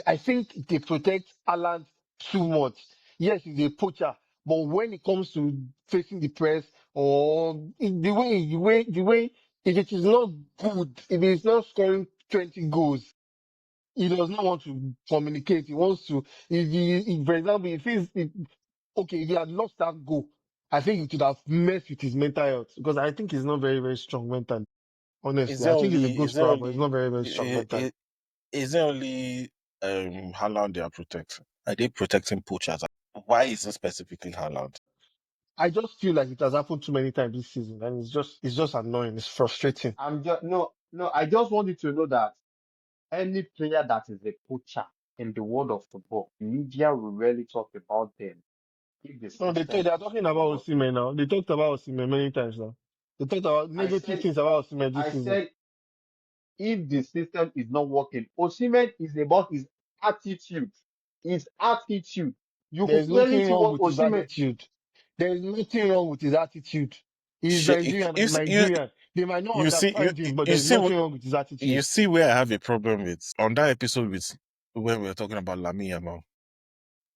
I think they protect Alan too much. Yes, he's a poacher, but when it comes to facing the press or the way, if it is not good, if it's not scoring 20 goals, he does not want to communicate. He wants to, if for example, okay, if he had lost that goal, I think it would have messed with his mental health because I think he's not very, very strong mentally. is Honestly, it I think he's a only good is it scorer, but he's not only very, very strong i- mentally. i- is it only Haaland they are protecting? Are they protecting poachers? Why is it specifically Haaland? I just feel like it has happened too many times this season, and it's just annoying. It's frustrating. I'm just no. I just want you to know that any player that is a poacher in the world of football, media will rarely talk about them if the No, system they are is talking not about working. Osimhen now. They talked about Osimhen many times now. They talked about I negative said, things about Osimhen this I season. said, if the system is not working, Osimhen is about his attitude. His attitude. You There could is clearly nothing see wrong what with his Osimhen. attitude. There is nothing wrong with his attitude. He's Shit, Nigerian. you, I'm see- you Nigerian. They might not you see understand him, but you there's see nothing wrong with his you attitude. see where I have a problem with on that episode with when we were talking about Lami Yamal.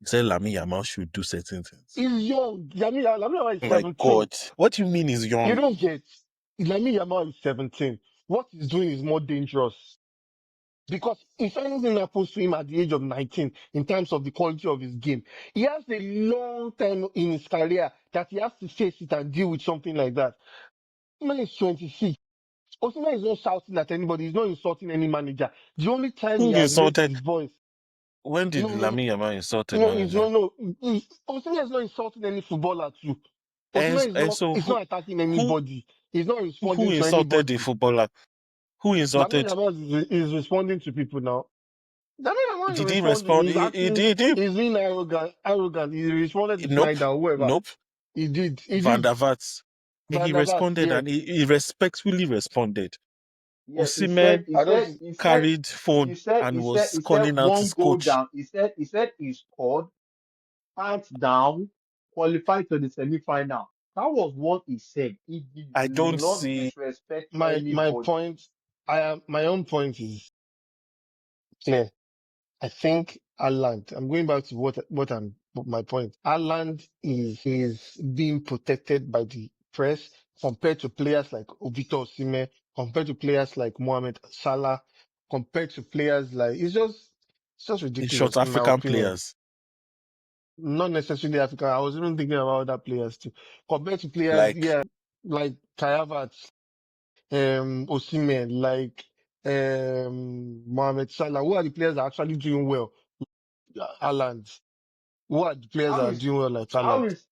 He said Lami Yamal should do certain things. He's young. Lamine is Oh my 17. God, what do you mean he's You young? don't get. Lamine Yamal is 17. What he's doing is more dangerous. Because if anything happens to him at the age of 19, in terms of the quality of his game, he has a long time in his career that he has to face it and deal with something like that. Man is 26. Osimhen is not shouting at anybody. He's not insulting any manager. The only time he Who has raised his insulted? voice, When did no, no, Lami Yamal insult a no, he's manager? no. Osimhen is not insulting any footballer too. Osimhen And so is not attacking who anybody. He's not who responding to insulted the anybody. footballer? Who Lamine insulted? Yamal is responding to people now. When he Did he responded, respond? he's acting, He did. he's being arrogant. He responded to Nope. Snyder, whoever. Nope. He did. He Van did. der Vaart. Van He der Vaart, responded yeah. and he respectfully responded. Yeah, Osimhen I don't think, carried phone and was he said calling out one his goal coach. down. He said he scored, hands down, qualified to the semi-final. That was what he said. He did I don't not see. disrespect my anybody. point, my own point is clear. I think Haaland, I'm going back to my point. Haaland is being protected by the press compared to players like Victor Osimhen, compared to players like Mohamed Salah, compared to players like, it's just In short, ridiculous in my African opinion. players Not necessarily Africa. I was even thinking about other players too. Compared to players, like yeah, like Kai Havertz, Osimhen, like, Mohamed Salah, who are the players that are actually doing well? Haaland. Who are the players that How are is doing well like how Haaland? is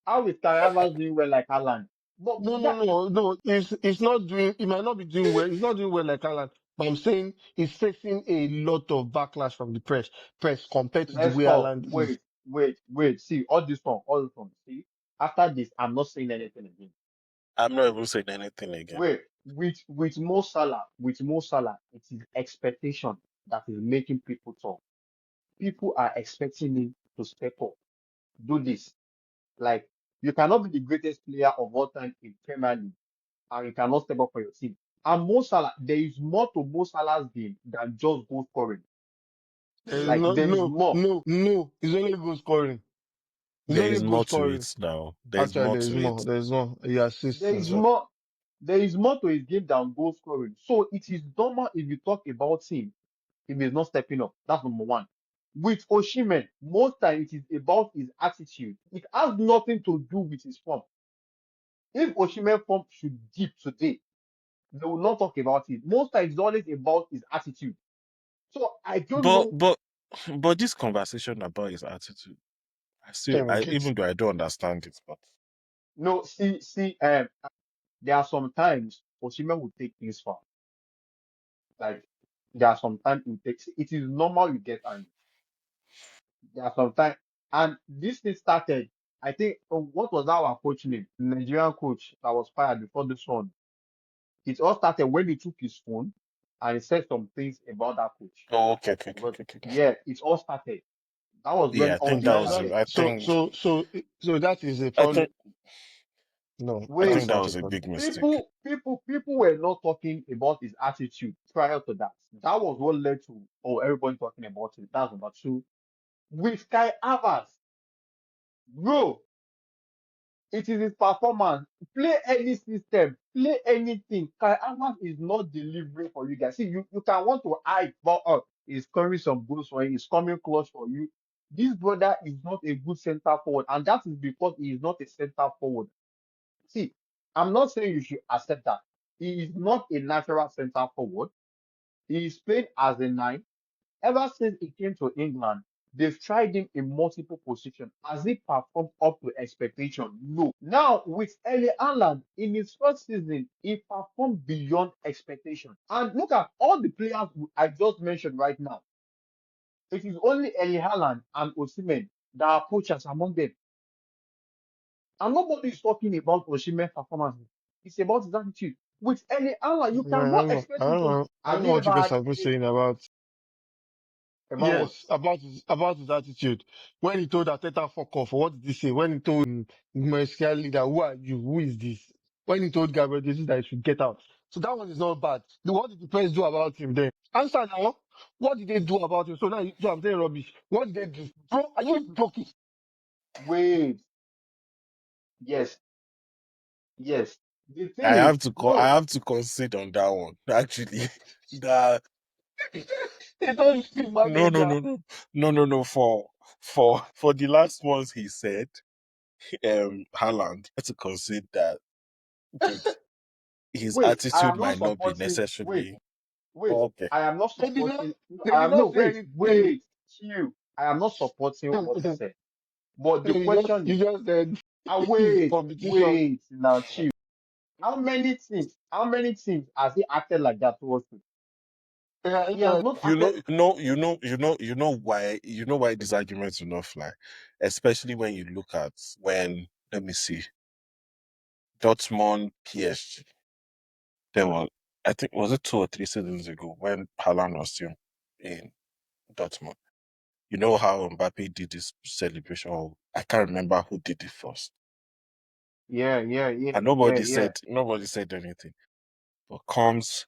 how is Karavas doing well like Alan? But that No. It's not doing. It might not be doing well. It's not doing well like Haaland. But I'm saying he's facing a lot of backlash from the press compared to the let's way talk. Haaland is. Wait. See all this one. See, after this, I'm not saying anything again. I'm not even saying anything again. Wait, with Mo Salah, it is expectation that is making people talk. People are expecting him to step up, do this. Like you cannot be the greatest player of all time in Premier League, and you cannot step up for your team. And Mo Salah, there is more to Mo Salah's game than just goal scoring. Like No, there is no, more. no, no. It's only goal scoring. It's There only is goal more to scoring. it now. There's Actually, more there is to more. it. There is more. He assists There as is well. more. There is more to his game than goal scoring. So it is normal if you talk about him if he's not stepping up. That's number one. With Oshimen, most times it is about his attitude. It has nothing to do with his form. If Oshimen form should dip today, they will not talk about it. Most times it's always about his attitude. So I don't But know. but but this conversation about his attitude, Can I repeat. even though I don't understand it, but No, there are some times Oshimen will take things far. Like there are some times he takes it is normal you get angry. There are some times, and this thing started. I think what was our coach name? The Nigerian coach that was fired before this one. It all started when he took his phone and he said some things about that coach. oh, But okay. yeah, it all started. That was Yeah, when I all think this that was That, started. I so, think so, so, so that is a I problem. think No, I that's think Wait, that not a was a problem. big mistake. people were not talking about his attitude prior to that. That was what led to everybody talking about it. That's number two. With Kai Havertz, bro, it is his performance. Play any system, play anything. Kai Havertz is not delivering for you guys. See, you can want to hype, but he's scoring some goals for you. He's coming close for you. This brother is not a good center forward, and that is because he is not a center forward. See, I'm not saying you should accept that. He is not a natural center forward. He is playing as a nine. Ever since he came to England, they've tried him in multiple positions. Has he performed up to expectation? No. Now, with Erling Haaland, in his first season, he performed beyond expectation. And look at all the players I just mentioned right now. It is only Erling Haaland and Osimhen that are poachers among them. And nobody is talking about Osimhen's performance. It's about his attitude. With Erling Haaland, you I cannot don't know. expect him to. I don't Have know you what ever you guys had have been saying about what? yes, about his attitude. When he told Ateta fuck off, what did he say? When he told Martial leader, who are you? Who is this? When he told Gabriel Jesus that he should get out. So that one is not bad. What did the press do about him then? Answer now. What did they do about him? So now so I'm saying rubbish. What did they do? Bro, are you joking? Wait. Yes. Yes. The I thing is, have to I no. have to concede on that one. Actually, that They told him manager. no. For the last ones he said, Haaland, I have to concede that dude, his Wait, I attitude am not might not be supporting. necessarily Wait. okay. I am not They did not supporting. No, they I did am no. not say anything. Wait. Chill. I am not supporting what he said. But the You question is, just said it's wait, competition. now chill. How many teams has he acted like that towards you? Yeah, He has yeah. not acted. You know why these arguments will not fly, especially when you look at when let me see Dortmund PSG. There was I think was it 2 or 3 seasons ago when Haaland was still in Dortmund. You know how Mbappe did this celebration? Or I can't remember who did it first, Yeah, yeah, yeah, and yeah, yeah. nobody said anything. But comes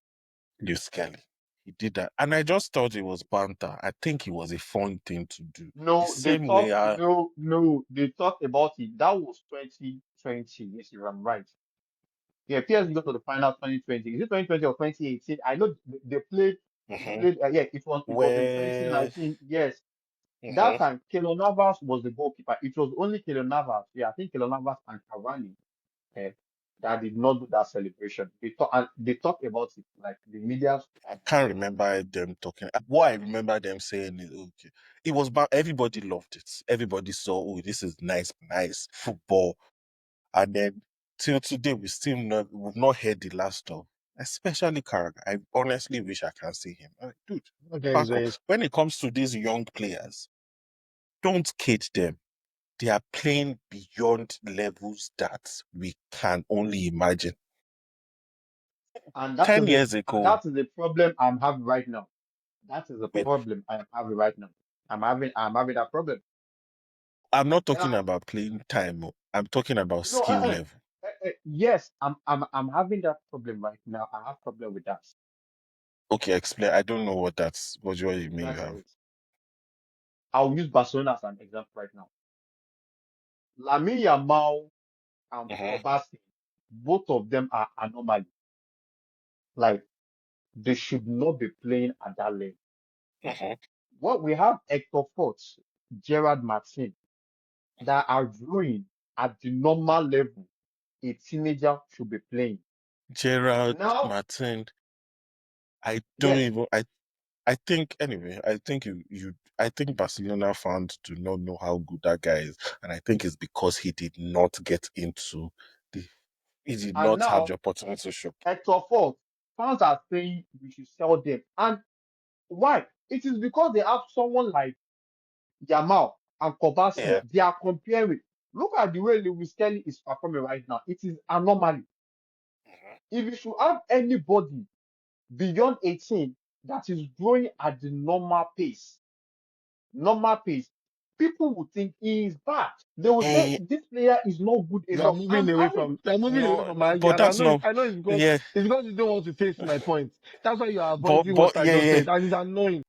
Lewis Kelly. He did that. And I just thought it was banter. I think it was a fun thing to do. The No, they same way talked. I No, no, they talked about it. That was 2020. Yes, if I'm right. Yeah, PSG got to the final 2020. Is it 2020 or 2018? I know they played. They mhm, played. Yeah, it was in where 2019. Yes, that mhm, time Keylor Navas was the goalkeeper. It was only Keylor Navas. Yeah, I think Keylor Navas and Cavani that did not do that celebration. They talked about it like the media. I can't remember them talking. What I remember them saying is okay. It was about everybody loved it. Everybody saw, oh, this is nice football. And then till today we've not heard the last of, especially Carragher. I honestly wish I can see him. Like, dude, Okay, back is up. When it comes to these young players, don't kid them. They are playing beyond levels that we can only imagine. And 10 years ago, that is the problem I'm having right now. That is the with problem I am having right now. I'm having that problem. I'm not And talking about playing time. I'm talking about no, skill level. yes, I'm having that problem right now. I have problem with that. Okay, explain. I don't know what you mean you That's have. it. I'll use Barcelona as an example right now. Lamine Yamal and Hmm. Kobasi, both of them are anomaly. Like they should not be playing at that level. Hmm. What we have Hector Fort, Gerard Martin that are growing at the normal level a teenager should be playing. Gerald Now, Martin. I don't yes, even. I think anyway. I think Barcelona fans do not know how good that guy is, and I think it's because he did not get into the. He did and not have now the opportunity to show. Hector Ford, fans are saying we should sell them. And why? It is because they have someone like Yamal and Kobasi. Yeah. They are comparing. Look at the way Lewis Kelly is performing right now. It is anomaly. Mhm. If you should have anybody beyond 18 that is growing at the normal pace, people will think he is bad. They will say Eh, this player is not good enough. And I mean, You're moving away no, from my no, idea. but And that's not. I know Yeah, it's because you don't want to face my point. That's why you're avoiding but what I yeah, just yeah. said. And it's annoying.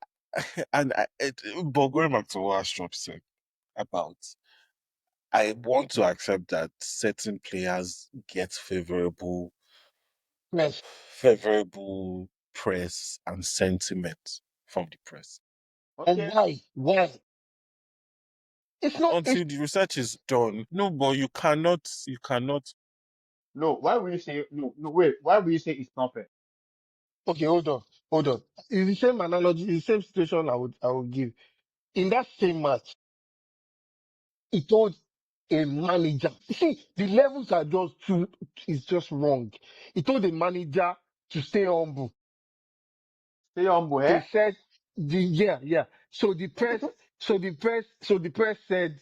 But going back to what Astrop said about, I want to accept that certain players get Yes. favorable press and sentiment from the press. And okay, why? Why? It's not, it's, Until the research is done, no, but you cannot. no, why will you say no? No, wait, why will you say it's not fair? okay, hold on. It's the same analogy, the same situation I would give. In that same match, he told a manager, you see, the levels are just too, it's just wrong. He told the manager to stay humble. Stay humble, They eh? said yeah. So the press said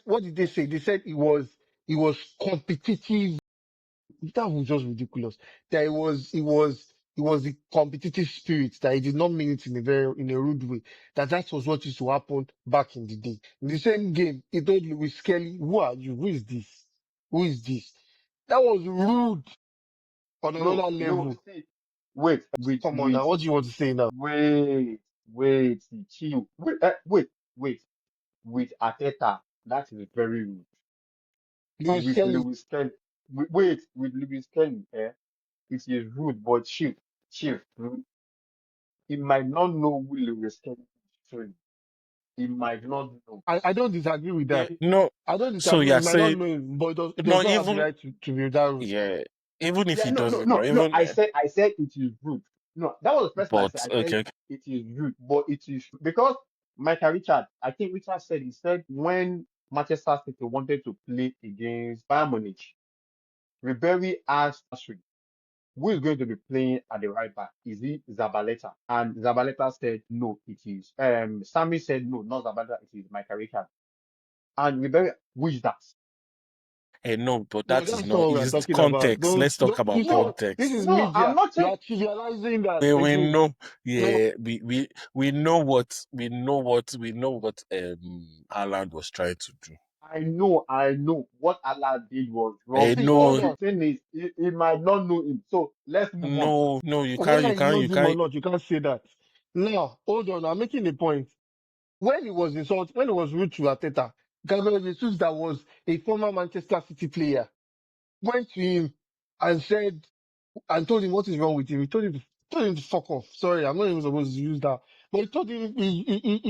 what did they say? They said it was competitive. That was just ridiculous. That it was the competitive spirit that he did not mean it in in a rude way. That was what used to happen back in the day. In the same game, he told Lewis Kelly, "Who are you? Who is this? Who is this?" That was rude on No, another no, level. see, wait, wait, Come on wait, now, what do you want to say now? wait, chill, wait, with Ateta, that is very rude. Lewis With Kelly, Lewis Kelly, wait, with Lewis Kelly, it is rude, but chill, he might not know who Lewis Kelly is doing. He might not know. I don't disagree with Yeah, that. no. I don't So disagree. you're He might not saying know him, but he does no, not have the even right to be that rude. yeah, even if Yeah, he no, no, doesn't know, no, no. even I said it is rude. No, that was the first time I said. but I said okay, it is rude, but it is because Michael Richard. I think Richard said he said when Manchester City wanted to play against Bayern Munich, Ribery asked Nasri, who is going to be playing at the right back? Is it Zabaleta? And Zabaleta said, no, it is. Sammy said, no, not Zabaleta, it is Michael Richards. And we very, who is that? No, but No, that is that's not not. what we're It's talking about. context. Let's talk Don't, you about said No, this context. is no, I'm media. not You saying, are trivializing that We again. know, No, yeah, we know what Haaland was trying to do. I know what Allah did was wrong. see, But hold No, the on. thing is, he might not know him. So let's move on. no, you can't, Whether you he can't, knows you him or can't. not, you can't say that. Now, hold on. I'm making a point. When he was rude to Ateta, Gabriel Jesus, that was a former Manchester City player, went to him and said, and told him what is wrong with him. He told him to fuck off. Sorry, I'm not even supposed to use that. But he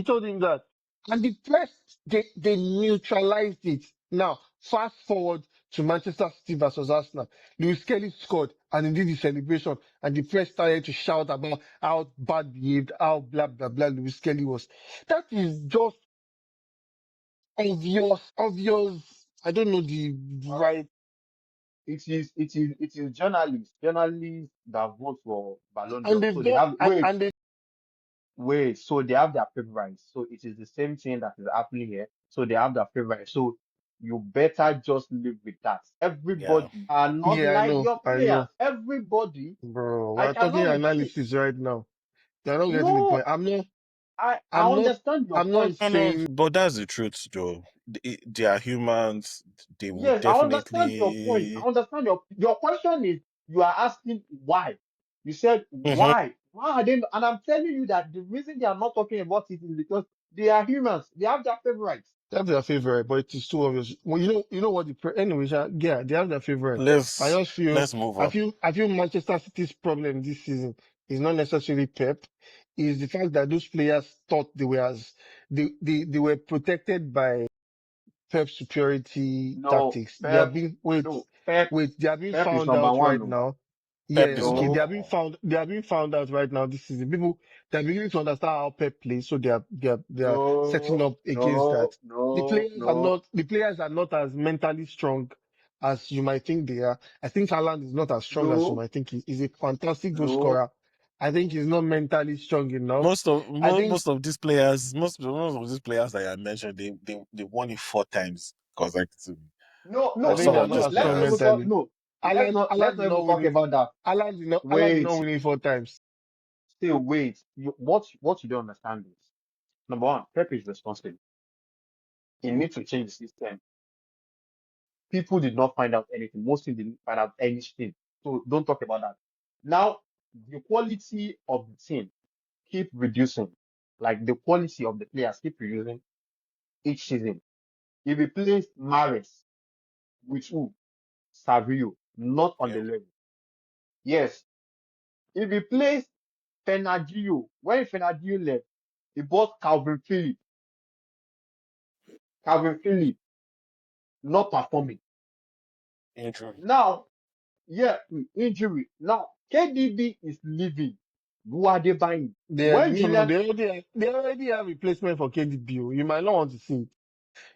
told him that. And the press, they neutralized it. Now, fast forward to Manchester City versus Arsenal. Lewis Kelly scored and he did the celebration and the press started to shout about how bad behaved, how blah, blah, blah Lewis Kelly was. That is just obvious. I don't know the Uh, right. it is journalists that vote for Ballon And d'Or. they've So they not, have, wait, and they, so they have their favorites. So it is the same thing that is happening here. So they have their favorites. So you better just live with that. Yeah, Everybody are not yeah, like your I players. know. Everybody, Bro, I we're talking cannot repeat. analysis right now. You're not getting the No, point. I I'm not, understand your I'm not point. no, no, saying but that's the truth, Joe. They are humans. They will Yes, I understand your point. I definitely. understand your question is you are asking why. You said Mhm. why? Why are they? And I'm telling you that the reason they are not talking about it is because they are humans. They have their favorites. they have their favorite, but it is too obvious. Well, you know what anyway, yeah, they have their favorite. I Let's just feel, let's move on. I feel Manchester City's problem this season is not necessarily Pep. Is the fact that those players thought they were protected by Pep superiority No, tactics. They are Pep. being No, Pep. they are being Pep is found number out one. right No, now. Pep Yeah, is okay. number no, one. They are being found out right now this season. People they are beginning to understand how Pep plays, so they are setting no, up against no, that. no, no, The players are not as mentally strong as you might think they are. I think Haaland is not as strong as you no, might think. He's a fantastic goal no. scorer. I think he's not mentally strong enough. I think Most of these players, most of these players that I mentioned, they won it 4 times consecutively. No, I But no, think some they no, are of not these no. as Let's strong not even players, talk. mentally. No, let's Haaland not did not even win talk it. about that. Haaland did not Wait, win it 4 times. still wait. What you don't understand is number one, Pep is responsible. He needs to change the system. People did not find out anything. Most people didn't find out anything. So don't talk about that. Now, the quality of the team keep reducing. Like the quality of the players keep reducing each season. If he plays Mares with who? Savio, not on yeah, the level. Yes. If he plays Fernandinho, when Fernandinho left, he bought Calvin Phillips. Calvin Phillips not performing. injury. Now, yeah, injury. Now, KDB is leaving. Who are they buying? When Julian, They already have replacement for KDB. You might not want to see it.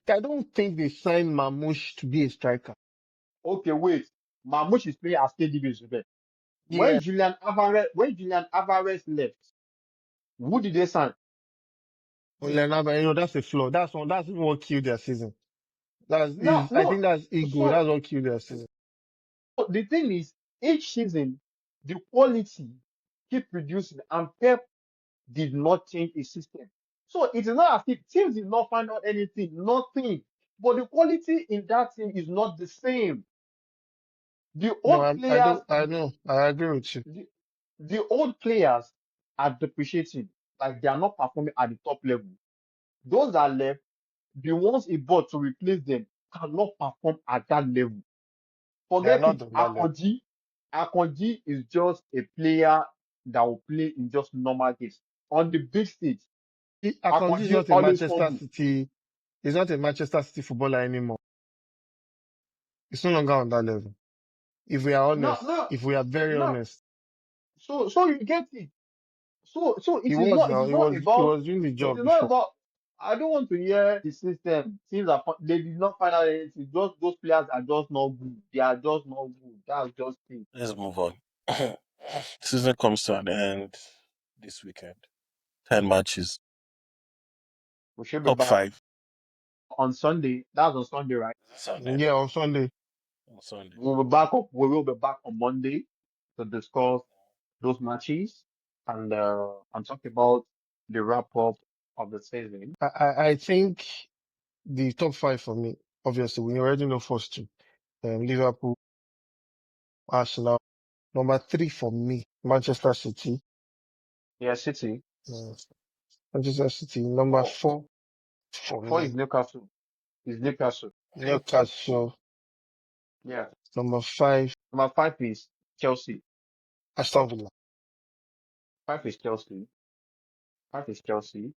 I don't think they signed Mamouche to be a striker. okay, wait. Mamouche is playing as KDB is replaced. Yeah, When Julian Alvarez left, who did they sign? Onana, you know, that's a flaw. That's even what killed their season. No, I no. think that's ego. So, That's what killed their season. so the thing is, each season, the quality keep reducing, and Pep did not change his system. So it is not as if teams did not find out anything, nothing. But the quality in that team is not the same. The No, old players, I know. I agree with you. the, the old players are depreciating, like they are not performing at the top level. Those that left, the ones he bought to replace them cannot perform at that level. They are Forget not it. on that level. Akonji is just a player that will play in just normal games. On the big stage, Akonji is Akonji not a always Manchester fumble. City. He's not a Manchester City footballer anymore. He's no longer on that level. If we are No, honest, no, if we are very no. honest, So you get it. So he was it now. is not He about, was doing the it job is not before. about, I don't want to hear the system. Teams are, they did not find out anything. Just those players are just not good. They are just not good. That's just it. Let's move on. Season comes to an end this weekend. 10 matches, We should be top back five on Sunday. That's on Sunday, right? Sunday. Yeah, on Sunday. On Sunday. We will be back on Monday to discuss those matches and talk about the wrap up of the season. I think the top five for me, obviously, we already know first two. Liverpool, Arsenal. Number three for me, Manchester City. Yeah, City. Uh, Manchester City. Number Four. four for Four me, is Newcastle. Is Newcastle. Newcastle. Yeah. Number five, Number five is Chelsea. Aston Villa. Five is Chelsea. Five is Chelsea.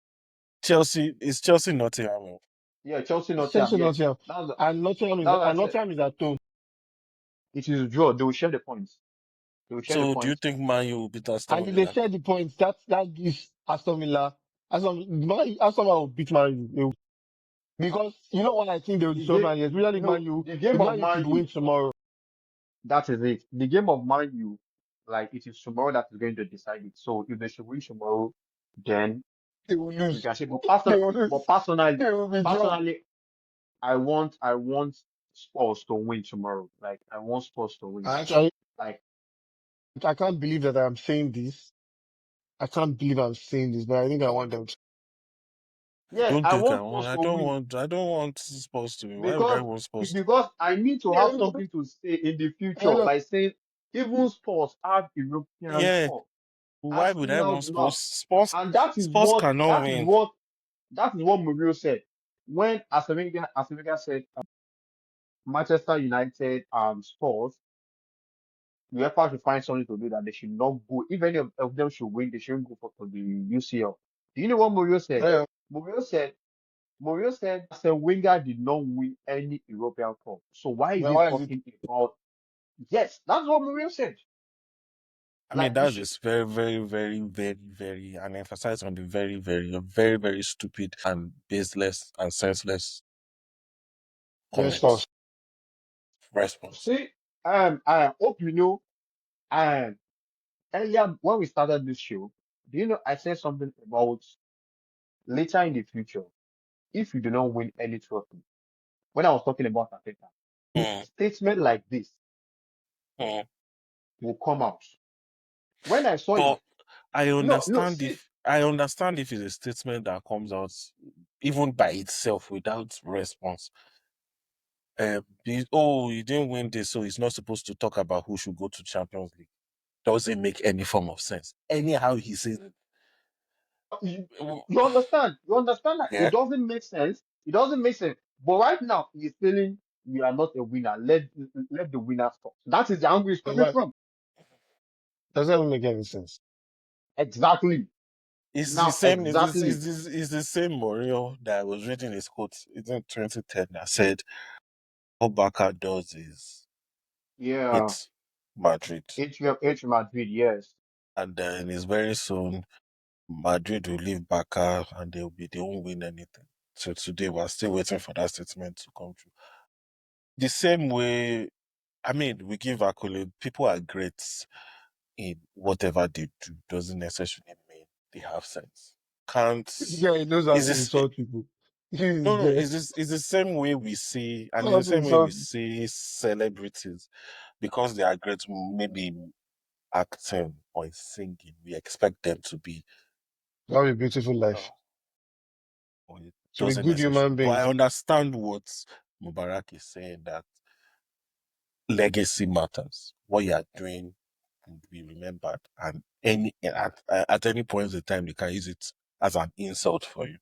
Chelsea is Chelsea Nottingham. Yeah, Chelsea, Nottingham. Chelsea, Yes. Nottingham. That's the, And that's what I said. Nottingham is at home. It is a draw. They will share the points. They will share the So do you points. think Man U will beat And Aston if they Villa? share the points, that gives Aston Villa, Aston Villa will beat Man U. Because you know what I think they will The show game, Man U, especially Man U, the game if of Man U could Man win U, tomorrow, that is it. The game of Man U, like it is tomorrow that is going to decide it. So if they should win tomorrow, then they will we lose. can say. They will lose. But personally, They will be drawn. personally, I want Spurs to win tomorrow. Like I want Spurs to win. Actually, Like I can't believe that I'm saying this. I can't believe I'm saying this, but I think I want them to. I yeah, don't I think I want want. Spurs I to don't win want. I don't want Spurs to win. Why would I because want Spurs to? I need to have Yeah, something to say in the I future know. by saying even Spurs have European Yeah. cup. Why would I Arsenal want do not, Spurs? Spurs. and Spurs cannot win. that is what Mourinho said when Arsene Wenger said Manchester United and Spurs, UEFA should find something to do that they should not go. If any of them should win, they shouldn't go for the UCL. Do you know what Mourinho said? Yeah, Mourinho said Mourinho said Arsene Wenger did not win any European cup. So why is now he why is it? talking about? Yes, that's what Mourinho said. I mean, Like you that's should. just very, very, very, very, very, and emphasize on the very, very, very, very stupid and baseless and senseless Yes, boss. comments response. See, I hope you know. Um, earlier when we started this show, do you know I said something about later in the future if you do not win any trophy? When I was talking about Ateta, Mm, statement like this mm. will come out. When I saw it, But I no, understand see, if it's a statement that comes out even by itself without response. Oh, you didn't win this, so he's not supposed to talk about who should go to Champions League. Doesn't make any form of sense. Anyhow, he says, you, mm, you understand that it yeah, doesn't make sense. It doesn't make sense. But right now, he's feeling we are not a winner. Let the winner stop. That is the angle he's coming Doesn't from. doesn't even make any sense. Exactly. it's the Now, same. exactly. It's the same Mourinho that I was reading his quote. It's in 2010 that said, "All Barca does is Yeah. hit Madrid, H Madrid, yes. and then it's very soon Madrid will leave Barca, and they won't win anything." So today we're still waiting for that statement to come true. The same way, I mean, we give accolade. People are great in whatever they do. Doesn't necessarily mean they have sense. Can't. Yeah, he knows how Is to this insult people. This no, no? guy, Is this is the same way we see, and how it's the to same way we insult. see celebrities because they are great, maybe acting or singing. We expect them to be. Have a beautiful life. Oh, or it To be doesn't good necessarily. human But I beings. understand what Mubarak is saying, that legacy matters. What you are doing will be remembered, and at any point in time, they can use it as an insult for you.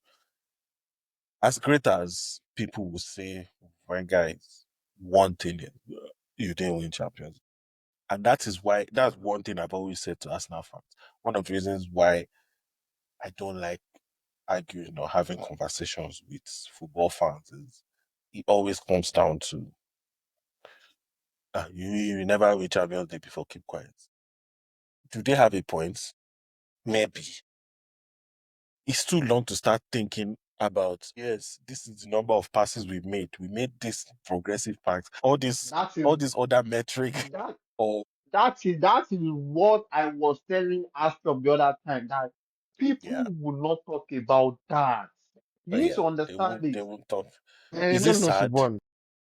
As great as people will say, when guys, one thing, you didn't win champions. And that's one thing I've always said to Arsenal fans. One of the reasons why I don't like arguing or having conversations with football fans is it always comes down to you never win Champions League before, keep quiet. Do they have a point? Maybe. It's too long to start thinking about, yes, this is the number of passes we made. We made this progressive pass. That is All these other metric that or That is what I was telling Astro the other time, that Yeah. people will not talk about that. You But need yeah, to they understand won't. it. They won't talk. You Is it don't know sad? football.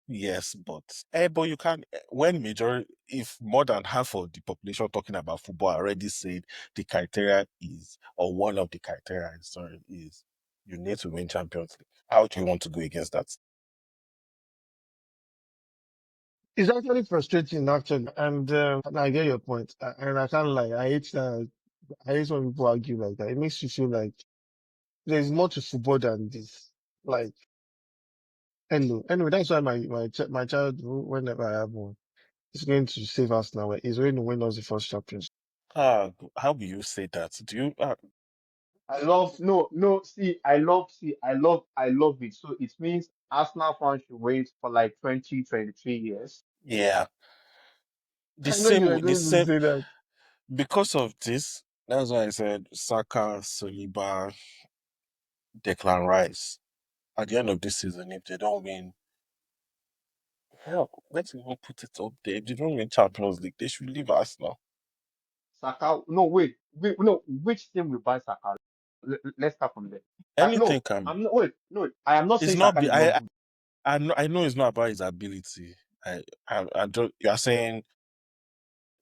Yes, but you can when major if more than half of the population talking about football already said the criteria is or one of the criteria sorry is you need to win Champions League. How do you want to go against that? It's actually frustrating, actually, and I get your point. And I can't lie. I hate when people argue like that. It makes you feel like there's more to football than this. Like, anyway, that's why my child, whenever I have one, is going to save us now. He's going to win us the first championship. How will you say that? Do you I love no no see I love it. So it means Arsenal fans should wait for like 20-23 years. yeah the I know you same are the going to same say that. because of this. That's why I said Saka, Saliba, Declan Rice. At the end of this season, if they don't win, hell, let's even put it up there. If they don't win Champions League, they should leave Arsenal. Saka, no wait, no, which team will buy Saka? Let's start from there. Anything No, can. I'm not. Wait, no, I am not It's saying not. Saka Be, is not good. I know it's not about his ability. I don't. You are saying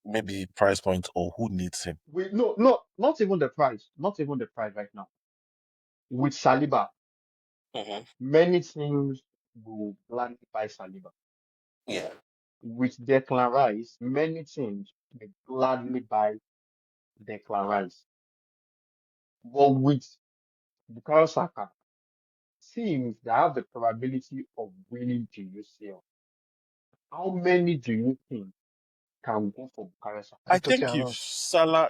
maybe price point or who needs him. No, not even the price, not even the price right now. With Saliba, Hmm. many teams will gladly buy Saliba. Yeah. With Declan Rice, many teams will gladly buy Declan Rice. But with Bukayo Saka, teams that have the probability of winning the UCL, how many do you think can go for Bukayo Saka? I think Tottenham.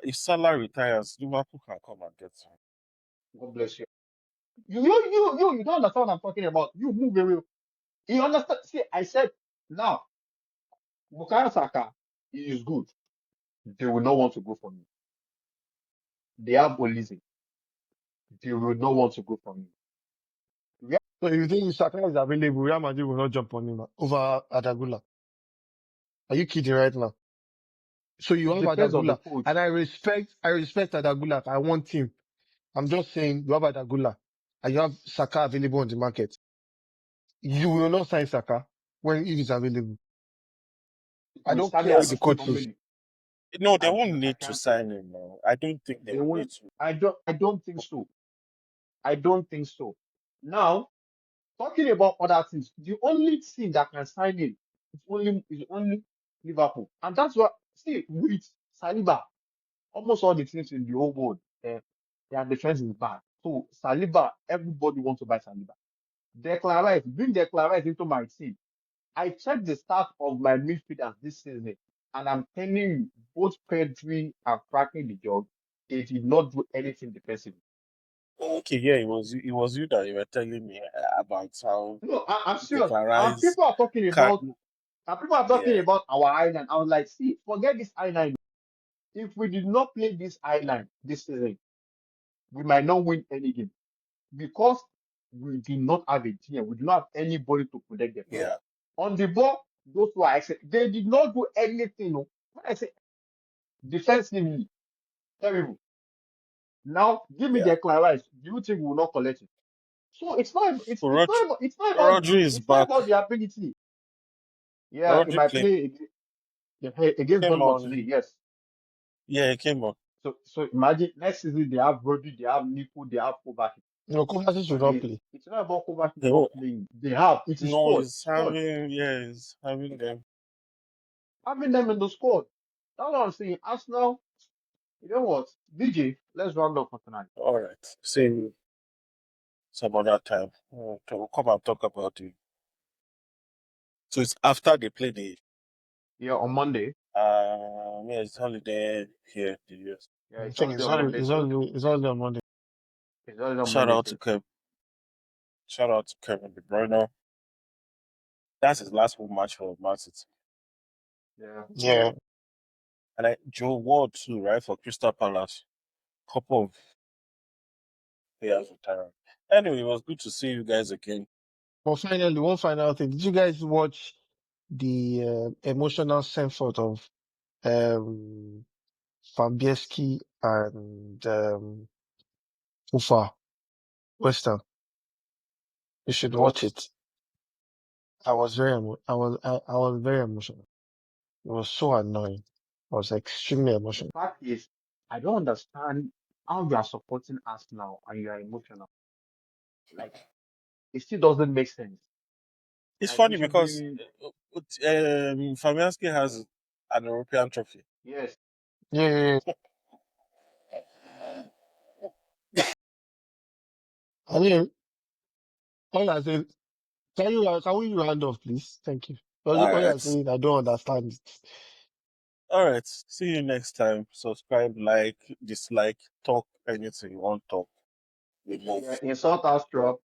if Salah retires, Liverpool can come and get him. God bless you. You don't understand what I'm talking about. You move away. You understand? See, I said now, Bukayo Saka is good. They will not want to go for me. They have Olise. They will not want to go for me. So if you think Saka is available, Real Madrid will not jump on him over Adagula. Are you kidding right now? So you have Depends on the Adagula, coach. and I respect Adagula. I want him. I'm just saying you have Adagula, and you have Saka available on the market. You will not sign Saka when if he's available. I With don't Sami care who Yes. the Alonso coach is. normally, No, they won't I need to can't. sign him now. I don't think they They will need won't. to. I don't think so. I don't think so. Now, talking about other things, the only team that can sign him is only Liverpool, and that's what. See, with Saliba, almost all the teams in the whole world, their defense is bad. So Saliba, everybody wants to buy Saliba. Declan Rice, bring Declan Rice into my team. I checked the start of my midfielders this season, and I'm telling you, both Pedri and Frankie the job. They did not do anything defensively. Okay, yeah, it was you that you were telling me about how No, I'm serious. Declan And Rice people are talking can about and people are talking yeah, about our island. I was like, see, forget this island. If we did not play this island this season, we might not win any game because we did not have a team. We did not have anybody to protect them. yeah, On the ball, those who are excellent, they did not do anything. No. When I say defensively, terrible. Now, give me yeah. Declan Rice. Do you think we will not collect it? So Rod Rodri is it's not back. about the ability. Yeah, he Rodri might play against came Bournemouth today. on. Yes. Yeah, he came on. So imagine next season they have Rodri, they have Nico, they have Kovacic. No, Kovacic So should not play. it's not about Kovacic not No, playing. They have it is no, squad, he's squad. having yeah, he's having them. Having them in the squad. That's what I'm saying. Arsenal, you know what? DJ, let's round up for tonight. All right. Same some other time. We'll come and talk about it. So it's after they play the Yeah, on Monday. yeah, it's holiday here in the US. Yeah, I it's think holiday on Monday. So it's only on Monday. it's holiday on Shout Monday. out So to Kev. Shout out to Kevin De Bruyne. That's his last home match for Man City. yeah. Yeah. And Joe Ward too, right? For Crystal Palace. Couple of players retiring. Anyway, it was good to see you guys again. But finally, one final thing. Did you guys watch the emotional send forth of Fabianski and Ufa, West Ham. You should watch Because it. I was very emotional. It was so annoying. I was extremely the emotional. fact is, I don't understand how you are supporting us now and you are emotional. Like, it still doesn't make sense. It's Like, we funny should because be, Fabianski has an European trophy. yes. Yeah, yeah, yeah. I mean, all I say, can we round off, please? Thank you. All All you're right. saying, I don't understand it. All right. See you next time. Subscribe, like, dislike, talk anything you want to talk. We move. Yeah, insult us, drop.